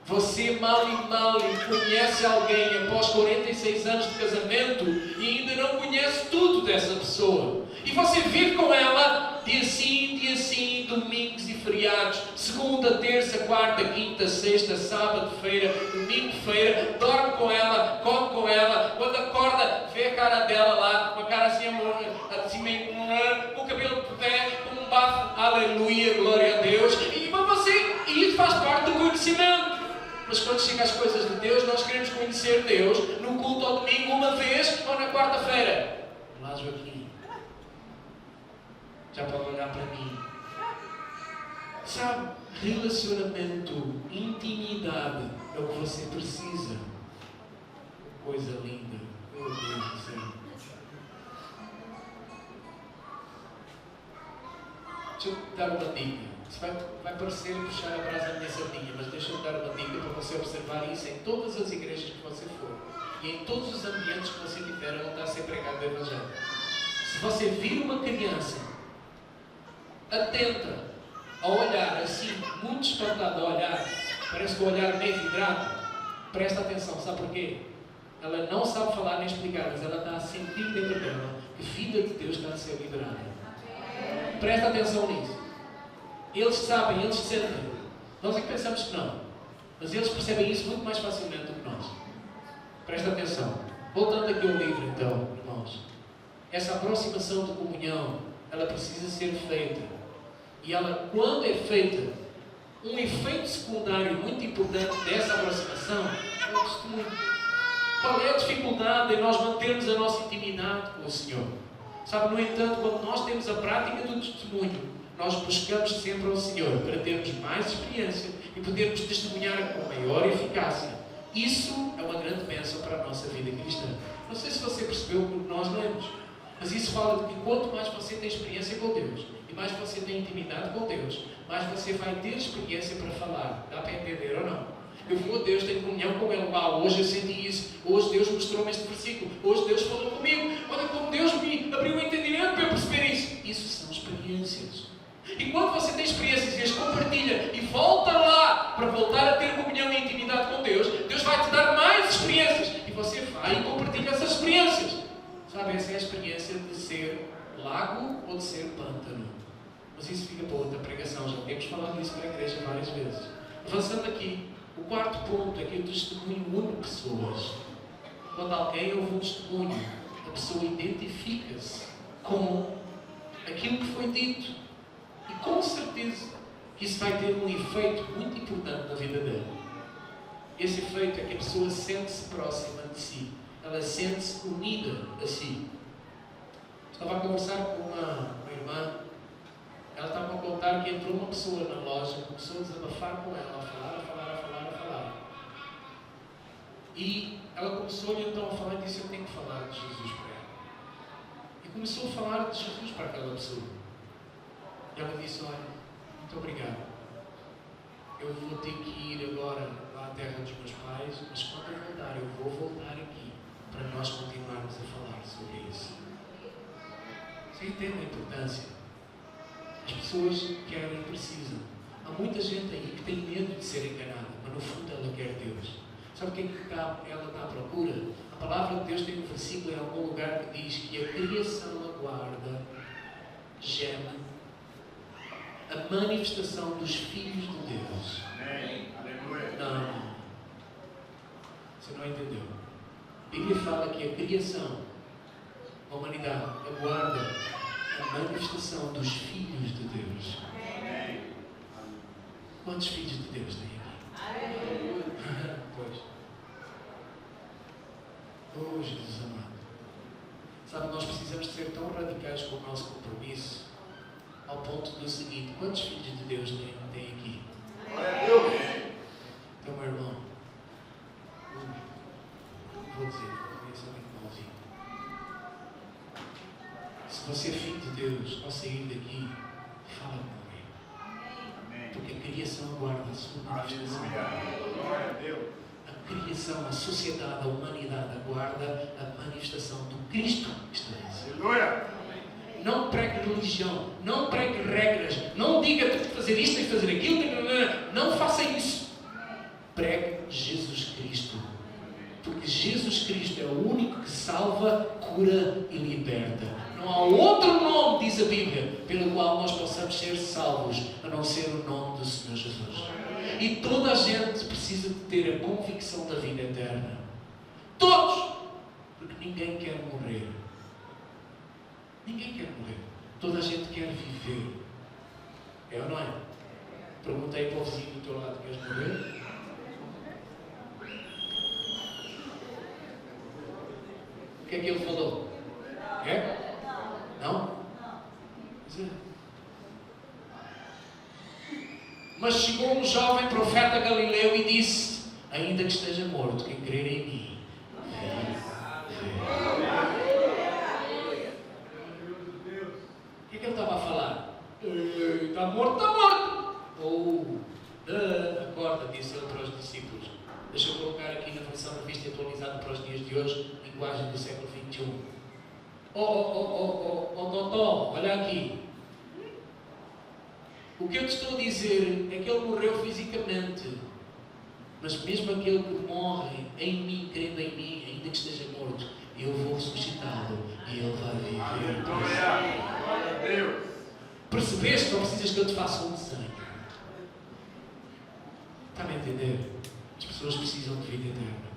B: Você mal e mal conhece alguém após 46 anos de casamento e ainda não conhece tudo dessa pessoa. E você vive com ela dia sim, domingos e feriados, segunda, terça, quarta, quinta, sexta, sábado, feira, domingo, feira, dorme com ela, come com ela, quando acorda, vê a cara dela lá, uma cara assim meio com o cabelo de pé, com um bafo, aleluia, glória a Deus, e isso faz parte do conhecimento. Mas quando chega às coisas de Deus, nós queremos conhecer Deus no culto ao domingo uma vez ou na quarta-feira. Lá, Joaquim, já pode olhar para mim. Sabe, relacionamento, intimidade é o que você precisa. Coisa linda, meu Deus do céu. Deixa eu te dar uma dica. Vai parecer puxar a brasa da minha sardinha, mas deixa eu dar uma dica para você observar isso em todas as igrejas que você for e em todos os ambientes que você tiver onde está a ser pregado o Evangelho. Se você vir uma criança atenta a olhar assim, muito espantada a olhar, parece que o olhar meio vidrado, presta atenção, sabe porquê? Ela não sabe falar nem explicar, mas ela está a sentir dentro dela que a vida de Deus está a ser liberada. Presta atenção nisso. Eles sabem, eles sentem. Nós é que pensamos que não. Mas eles percebem isso muito mais facilmente do que nós. Presta atenção. Voltando aqui ao livro, então, irmãos. Essa aproximação de comunhão, ela precisa ser feita. E ela, quando é feita, um efeito secundário muito importante dessa aproximação é o testemunho. Qual é a dificuldade em nós mantermos a nossa intimidade com o Senhor? Sabe, no entanto, quando nós temos a prática do testemunho, nós buscamos sempre ao Senhor para termos mais experiência e podermos testemunhar com maior eficácia. Isso é uma grande bênção para a nossa vida cristã. Não sei se você percebeu o que nós lemos, mas isso fala de que quanto mais você tem experiência com Deus e mais você tem intimidade com Deus, mais você vai ter experiência para falar. Dá para entender ou não? Eu vou a Deus, tenho comunhão com Ele. Hoje eu senti isso. Hoje Deus mostrou-me este versículo. Hoje Deus falou comigo. Olha como Deus me abriu o entendimento para eu perceber isso. Isso são experiências. E quando você tem experiências e as compartilha e volta lá para voltar a ter comunhão e intimidade com Deus, Deus vai te dar mais experiências. E você vai e compartilha essas experiências. Sabe, essa é a experiência de ser lago ou de ser pântano. Mas isso fica para outra pregação. Já temos falado disso para a igreja várias vezes. Avançando aqui, o quarto ponto é que o testemunho une pessoas. Quando alguém ouve um testemunho, a pessoa identifica-se com aquilo que foi dito. E com certeza que isso vai ter um efeito muito importante na vida dela. Esse efeito é que a pessoa sente-se próxima de si. Ela sente-se unida a si. Estava a conversar com uma irmã. Ela estava a contar que entrou uma pessoa na loja, começou a desabafar com ela, a falar. E ela começou-lhe então a falar e disse: eu tenho que falar de Jesus para ela. E começou a falar de Jesus para aquela pessoa. E ela disse: olha, muito obrigado. Eu vou ter que ir agora à terra dos meus pais, mas quando eu voltar, eu vou voltar aqui para nós continuarmos a falar sobre isso. Você entende a importância? As pessoas querem e precisam. Há muita gente aí que tem medo de ser enganada, mas no fundo ela quer Deus. Sabe o que é que ela está à procura? A palavra de Deus tem um versículo em algum lugar que diz que a criação aguarda, geme, a manifestação dos filhos de Deus. Não. Você não entendeu. A Bíblia fala que a criação, a humanidade, aguarda a manifestação dos filhos de Deus. Quantos filhos de Deus tem aqui? Pois. Oh, Jesus amado. Sabe, nós precisamos de ser tão radicais com o nosso compromisso ao ponto do seguinte: quantos filhos de Deus tem aqui? Então, meu irmão, vou dizer, conheço muito malzinho. Se você é filho de Deus, ao sair daqui, fala com alguém. Porque a criação aguarda a sua manifestação.
C: Glória a Deus.
B: A criação, a sociedade, a humanidade aguarda a manifestação do Cristo que está em si.
C: Aleluia.
B: Não pregue religião, não pregue regras, não diga que fazer isto e fazer aquilo, não faça isso. pregue Jesus Cristo. Porque Jesus Cristo é o único que salva, cura e liberta. Não há outro nome, diz a Bíblia, pelo qual nós possamos ser salvos, a não ser o nome do Senhor Jesus. E toda a gente precisa de ter a convicção da vida eterna. Todos! Porque ninguém quer morrer. Ninguém quer morrer. Toda a gente quer viver. É ou não é? Perguntei para o vizinho do teu lado: queres morrer? O que é que ele falou? É? Não? Mas chegou um jovem profeta galileu e disse: ainda que esteja morto, quem crer em mim, o que é que ele estava a falar? Está morto, está morto! Acorda, disse ele para os discípulos. Deixa eu colocar aqui na versão revista atualizada para os dias de hoje, linguagem do século XXI. Totó, olha aqui. O que eu te estou a dizer é que ele morreu fisicamente, mas mesmo aquele que morre em mim, crendo em mim, ainda que esteja morto, eu vou ressuscitá-lo e ele vai viver. Glória a Deus. Percebeste? Não precisas que eu te faça um desenho. Está-me a entender? As pessoas precisam de vida eterna.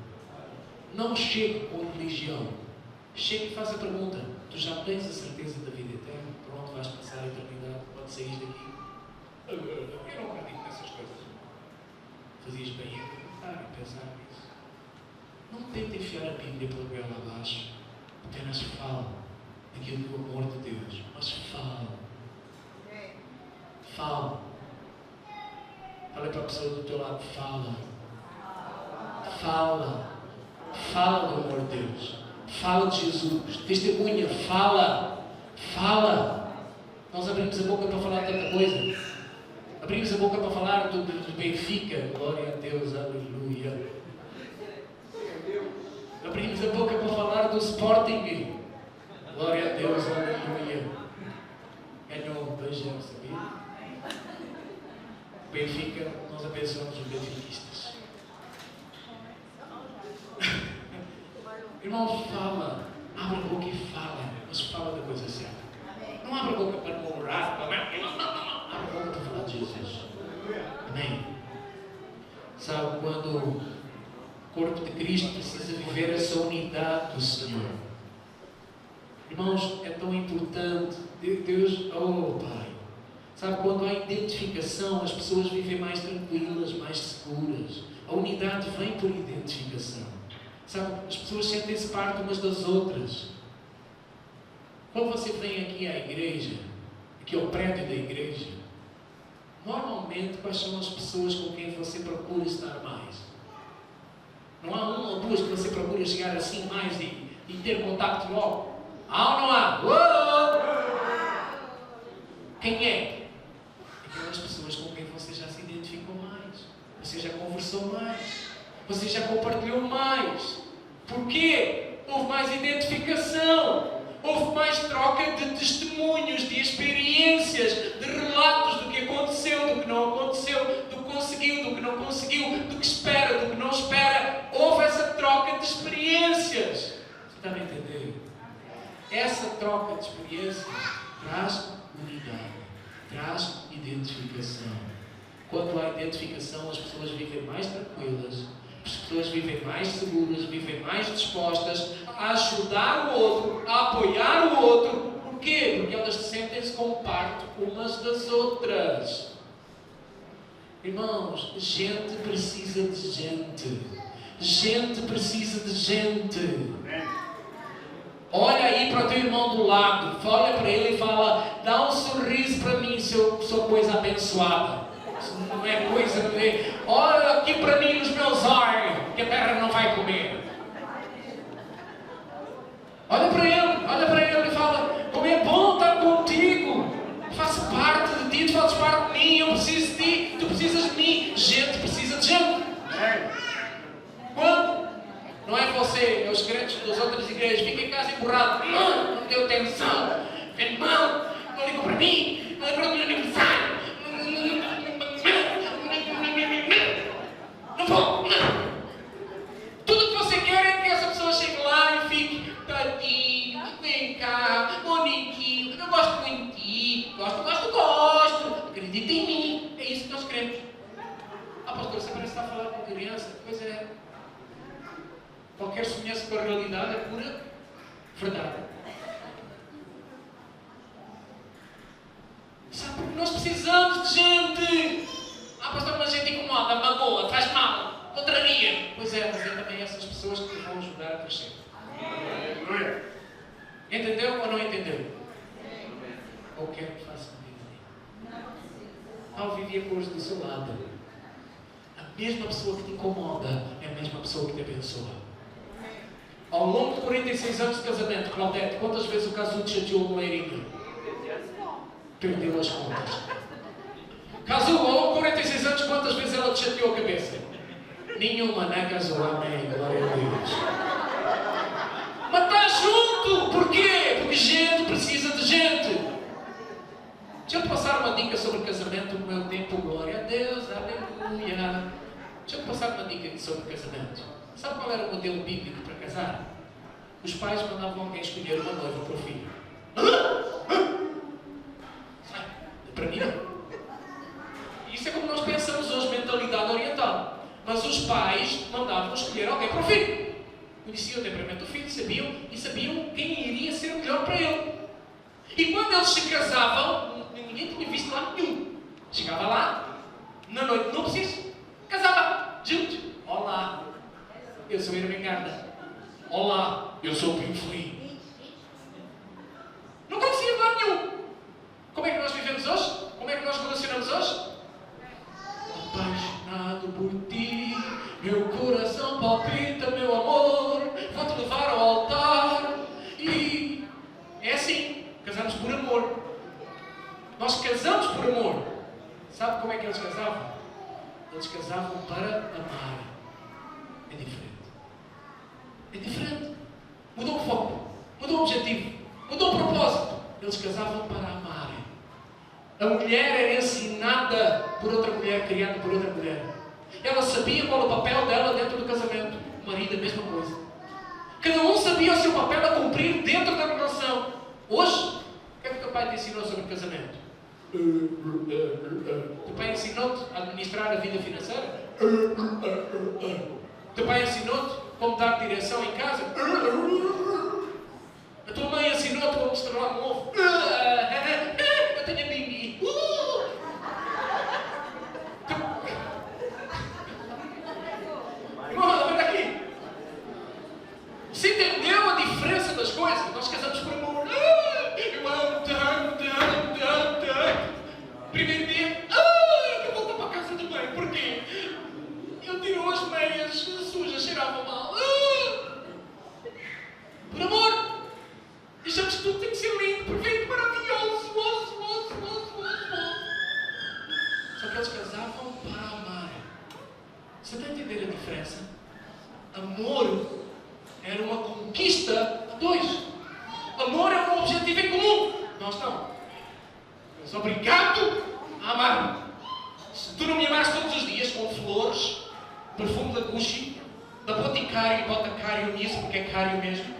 B: Não chegue com religião. Chegue e faça a pergunta: tu já tens a certeza da vida eterna? Por onde vais passar a eternidade? Quando saís daqui? Eu não acredito nessas coisas. Fazias bem em perguntar e pensar nisso. Não tente enfiar a Bíblia pela goela abaixo. Apenas fala daquilo do amor de Deus. Mas fala. Fala. Fala para a pessoa do teu lado. Fala. Fala. Fala do amor de Deus. Fala de Jesus. Testemunha. Fala. Fala. Nós abrimos a boca para falar de tanta coisa. Abrimos a boca para falar do Benfica. Glória a Deus. Aleluia. Abrimos a boca para falar do Sporting. Glória a Deus. Aleluia. Ganhou 2-0, sabia? Benfica, nós abençoamos os benfiquistas. Irmãos, fala. Abre a boca e fala. Mas fala da coisa certa. Não abre a boca para murmurar. Não. Abre a boca para falar de Jesus. Amém? Sabe, quando o corpo de Cristo precisa viver essa unidade do Senhor. Irmãos, é tão importante. Deus, oh Pai. Sabe, quando há identificação, as pessoas vivem mais tranquilas, mais seguras. A unidade vem por identificação. Sabe, as pessoas sentem-se parte umas das outras. Quando você vem aqui à igreja, aqui ao prédio da igreja, normalmente quais são as pessoas com quem você procura estar mais? Não há uma ou duas que você procura chegar assim mais e ter contato logo? Há ou não há? Uou! Quem é? Aquelas pessoas com quem você já se identificou mais, você já conversou mais, você já compartilhou mais. Porquê? Houve mais identificação, houve mais troca de testemunhos, de experiências, de relatos do que aconteceu, do que não aconteceu, do que conseguiu, do que não conseguiu, do que espera, do que não espera. Houve essa troca de experiências. Você está a entender? Essa troca de experiências traz unidade. Traz identificação. Quando há identificação, as pessoas vivem mais tranquilas, as pessoas vivem mais seguras, vivem mais dispostas a ajudar o outro, a apoiar o outro. Porquê? Porque elas sentem-se como parte umas das outras. Irmãos, gente precisa de gente. Gente precisa de gente. Olha aí para o teu irmão do lado, olha para ele e fala: dá um sorriso para mim, sou coisa abençoada. Isso não é coisa, não é? Olha aqui para mim nos meus olhos, que a terra não vai comer. Olha para ele e fala: como é bom estar contigo, faço parte de ti, tu fazes parte de mim, eu preciso de ti, tu precisas de mim. Gente precisa de gente. Quando? Não é você, é os crentes das outras igrejas. Fica em casa emburrado. Não deu atenção. Irmão, não ligou para mim. Não lembrou do meu aniversário. Não vou. pastor, você parece estar a falar com criança. Pois é. Qualquer semelhança com a realidade é pura verdade. Sabe, porque nós precisamos de gente. Pastor, mas a gente incomoda, magoa, faz mal, contraria. Pois é, mas é também essas pessoas que vão ajudar a crescer. Entendeu ou não entendeu? Ou quer que faça sentido? Ao viver com os do seu lado, a mesma pessoa que te incomoda é a mesma pessoa que te abençoa. Ao longo de 46 anos de casamento, Claudete, quantas vezes o Casulo chateou o Leirinho? Perdeu as contas. Casulo, ao longo de 46 anos, quantas vezes ela te chateou a cabeça? Nenhuma, né, Casulo? Amém, glória a Deus. Mas está junto! Porquê? Porque gente precisa de gente. Deixa eu te passar uma dica sobre casamento no meu tempo, glória a Deus, aleluia. Deixa eu te passar uma dica sobre casamento. Sabe qual era o modelo bíblico para casar? Os pais mandavam alguém escolher uma noiva para o filho. Sai, para mim não. Isso é como nós pensamos hoje, mentalidade oriental. Mas os pais mandavam escolher alguém para o filho. Conheciam o temperamento do filho, sabiam quem iria ser o melhor para ele. E quando eles se casavam, ninguém tinha visto lá nenhum. Chegava lá, na noite de núpcias, casava, juntos. Olá, eu sou a Irmã Carla. Olá, eu sou o Pinho Felipe. Não conhecia lá nenhum. Como é que nós vivemos hoje? Como é que nós relacionamos hoje? Apaixonado por ti, meu coração palpita, meu amor, vou-te levar ao altar. E é assim, casamos por amor. Nós casamos por amor. Sabe como é que eles casavam? Eles casavam para amar. É diferente. É diferente. Mudou o foco, mudou o objetivo, mudou o propósito. Eles casavam para amar. A mulher era ensinada por outra mulher, criada por outra mulher. Ela sabia qual o papel dela dentro do casamento. O marido, a mesma coisa. Cada um sabia o seu papel a cumprir dentro da relação. Hoje, o que é que o teu pai te ensinou sobre casamento? O teu pai ensinou-te a administrar a vida financeira? O teu pai ensinou-te como dar direção em casa? A tua mãe ensinou-te como estrelar um ovo? Eu tenho a Bimbi. Olha aqui. Você entendeu a diferença das coisas? Nós casamos por amor. Eu amo-te, amo-te, amo-te, amo-te, amo-te. Primeiro dia, eu volto para a casa de mãe. Porquê? Ele tirou as meias sujas, cheiravam mal. Por amor. Achamos que tudo tem que ser lindo, perfeito, maravilhoso. Só que eles casavam para amar. Você está a entender a diferença? Amor era uma conquista a dois. Amor é um objetivo em comum. Nós não. Mas obrigado a amar-me. Se tu não me amares todos os dias com flores, perfume da Gucci, da Boticário, Boticário nisso, porque é cário mesmo,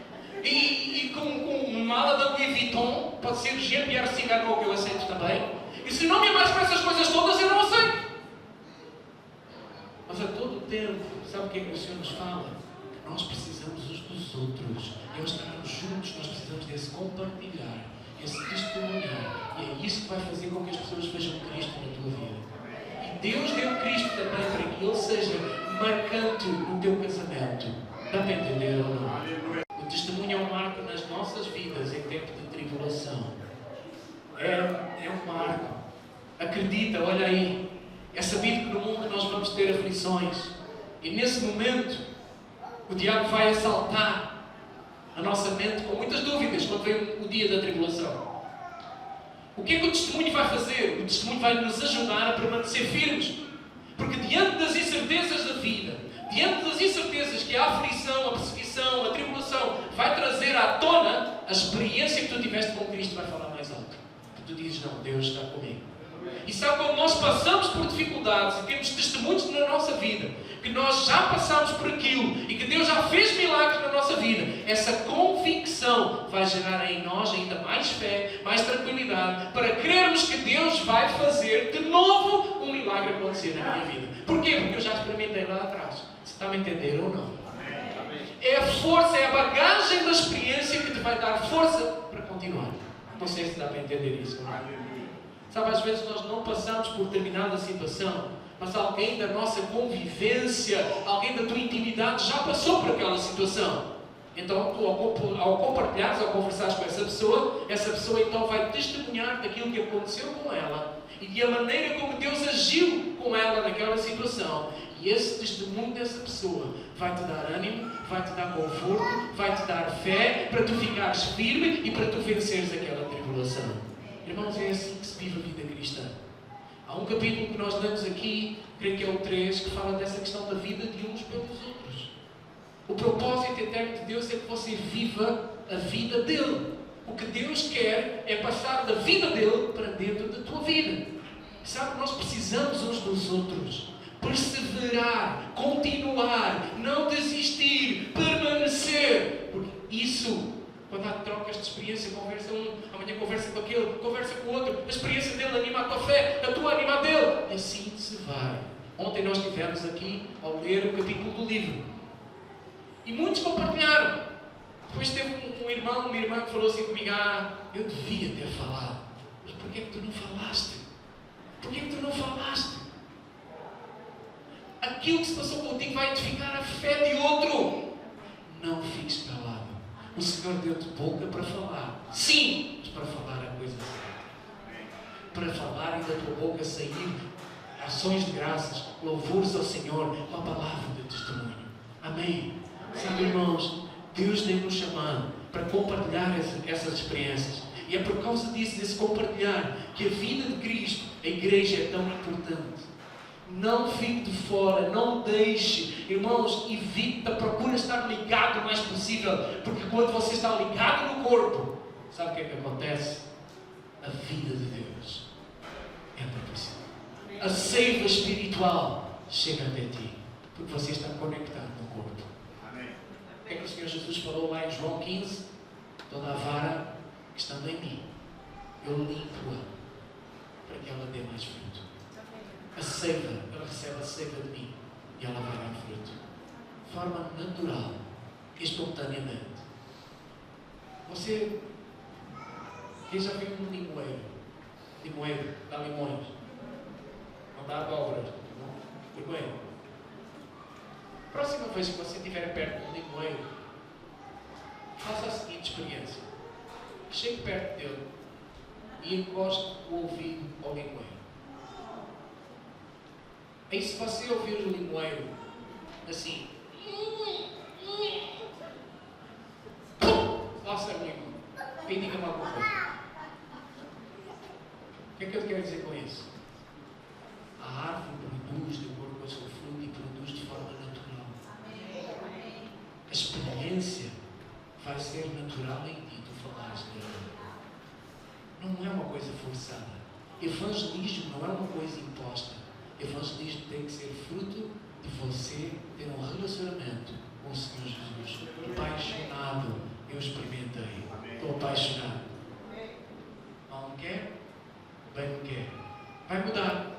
B: e com mala da Louis Vuitton, pode ser Jean-Pierre Cigano, que eu aceito também. E se não me amares com essas coisas todas, eu não aceito. Mas a todo tempo, sabe o que é que o Senhor nos fala? Que nós precisamos uns dos outros. E ao estarmos juntos, nós precisamos desse compartilhar, esse testemunhar. E é isso que vai fazer com que as pessoas vejam Cristo na tua vida. E Deus deu Cristo também para que Ele seja marcante no teu casamento. Dá para entender ou não? O testemunho é um marco nas nossas vidas em tempo de tribulação. É um marco. Acredita, olha aí. É sabido que no mundo nós vamos ter aflições. E nesse momento, o diabo vai assaltar a nossa mente com muitas dúvidas quando vem o dia da tribulação. O que é que o testemunho vai fazer? O testemunho vai nos ajudar a permanecer firmes. Porque diante das incertezas da vida, diante das incertezas que a aflição, a perseguição, a tribulação vai trazer à tona, a experiência que tu tiveste com Cristo vai falar mais alto. Tu dizes, não, Deus está comigo. E sabe, quando nós passamos por dificuldades e temos testemunhos na nossa vida, que nós já passamos por aquilo e que Deus já fez milagres na nossa vida, essa convicção vai gerar em nós ainda mais fé, mais tranquilidade, para crermos que Deus vai fazer de novo um milagre milagre acontecer na minha vida. Porquê? Porque eu já experimentei lá atrás. Você está a me entender ou não? É a força, é a bagagem da experiência que te vai dar força para continuar. Não sei se dá para entender isso. Não? Sabe, às vezes nós não passamos por determinada situação, mas alguém da nossa convivência, alguém da tua intimidade já passou por aquela situação. Então, tu, ao compartilhares, ao conversares com essa pessoa então vai testemunhar daquilo que aconteceu com ela e de a maneira como Deus agiu com ela naquela situação. E esse testemunho dessa pessoa vai-te dar ânimo, vai-te dar conforto, vai-te dar fé para tu ficares firme e para tu venceres aquela tribulação. Irmãos, é assim que se vive a vida cristã. Há um capítulo que nós damos aqui, creio que é o 3, que fala dessa questão da vida de uns pelos outros. O propósito eterno de Deus é que você viva a vida dele. O que Deus quer é passar da vida dele para dentro da tua vida. Sabe, nós precisamos uns dos outros. Perseverar, continuar, não desistir, permanecer. Porque isso, quando há trocas de experiência, conversa um, amanhã conversa com aquele, conversa com o outro, a experiência dele anima a tua fé, a tua anima a dele. E assim se vai. Ontem nós estivemos aqui ao ler o capítulo do livro. E muitos compartilharam. Depois teve um irmão, uma irmã que falou assim comigo: eu devia ter falado. Mas porquê que tu não falaste? Porquê que tu não falaste? Aquilo que se passou contigo vai edificar a fé de outro. Não fiques calado. O Senhor deu-te boca para falar. Sim, mas para falar a coisa certa. Para falar e da tua boca sair ações de graças, louvores ao Senhor com a palavra de testemunho. Amém. Sabe, irmãos, Deus tem-nos chamado para compartilhar essas experiências. E é por causa disso, desse compartilhar, que a vida de Cristo, a igreja, é tão importante. Não fique de fora, não deixe. Irmãos, evita, procura estar ligado o mais possível. Porque quando você está ligado no corpo, sabe o que é que acontece? A vida de Deus entra por cima. A seiva espiritual chega até ti. Porque você está conectado no corpo. O que é que o Senhor Jesus falou lá em João 15? Toda a vara que estando em mim, eu limpo-a para que ela dê mais fruto. A seiva, ela recebe a seiva de mim e ela vai dar fruto. De forma natural, espontaneamente. Você, quem já viu um limoeiro? Limoeiro, dá limões. Não dá abóboras. Limoeiro. Próxima vez que você estiver perto de um limoeiro, faça a seguinte experiência. Chegue perto dele e encoste o ouvido ao limoeiro. E se você ouvir o limoeiro assim, lá sai o limão. E diga-me alguma coisa. O que é que eu quero dizer com isso? A árvore produz de acordo com o seu fruto e produz de forma natural. A experiência vai ser natural em ti, tu falares dela. Não é uma coisa forçada. Evangelismo não é uma coisa imposta. Evangelismo tem que ser fruto de você ter um relacionamento com o Senhor Jesus. Apaixonado, eu experimentei. Estou apaixonado. Mal me quer, bem me quer. Vai mudar.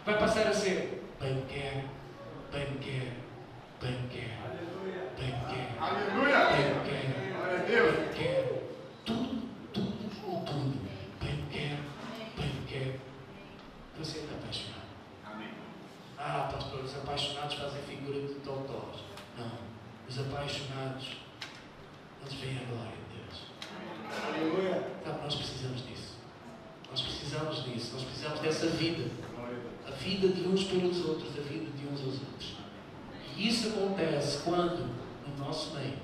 B: Vai passar a ser bem me quer, bem me quer, bem me quer, bem me quer,
C: aleluia,
B: bem me quer, bem me quer, tudo, bem me quer, bem me quer. Você está apaixonado.
C: Amém.
B: Pastor, os apaixonados fazem figura de totós. Não, os apaixonados, eles veem a glória de Deus.
C: Aleluia.
B: Sabe, nós precisamos disso. Nós precisamos dessa vida. A vida de uns pelos outros, a vida de uns aos outros. E isso acontece quando, no nosso meio,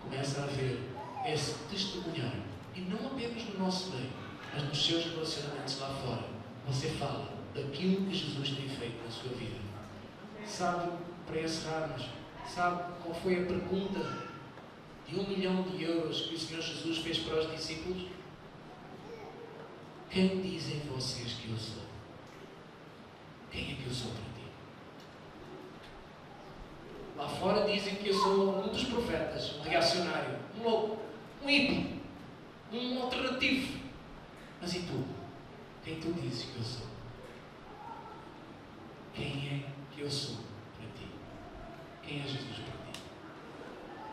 B: começa a haver esse testemunhar. E não apenas no nosso meio, mas nos seus relacionamentos lá fora. Você fala daquilo que Jesus tem feito na sua vida. Sabe, para encerrarmos, sabe qual foi a pergunta de 1 milhão de euros que o Senhor Jesus fez para os discípulos? Quem dizem vocês que eu sou? Quem é que eu sou para ti? Lá fora dizem que eu sou um dos profetas, um reacionário, um louco, um hippie, um alternativo. Mas e tu? quem tu dizes que eu sou. Quem é que eu sou para ti? Quem é Jesus para ti?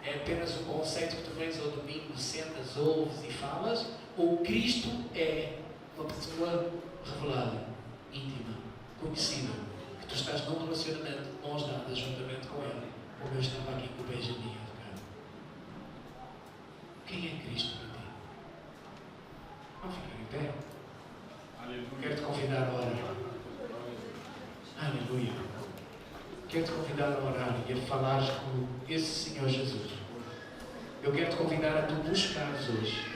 B: É apenas um conceito que tu vens ao domingo, sentas, ouves e falas? Ou Cristo é uma pessoa revelada, íntima, conhecida, que tu estás num relacionamento de mãos dadas juntamente com Ele, como eu estava aqui com o Benjamin a tocar? Quem é Cristo para ti? Vamos ficar em pé. Quero-te convidar a orar. Aleluia. Quero-te convidar a orar e a falares com esse Senhor Jesus. Eu quero-te convidar a tu buscares hoje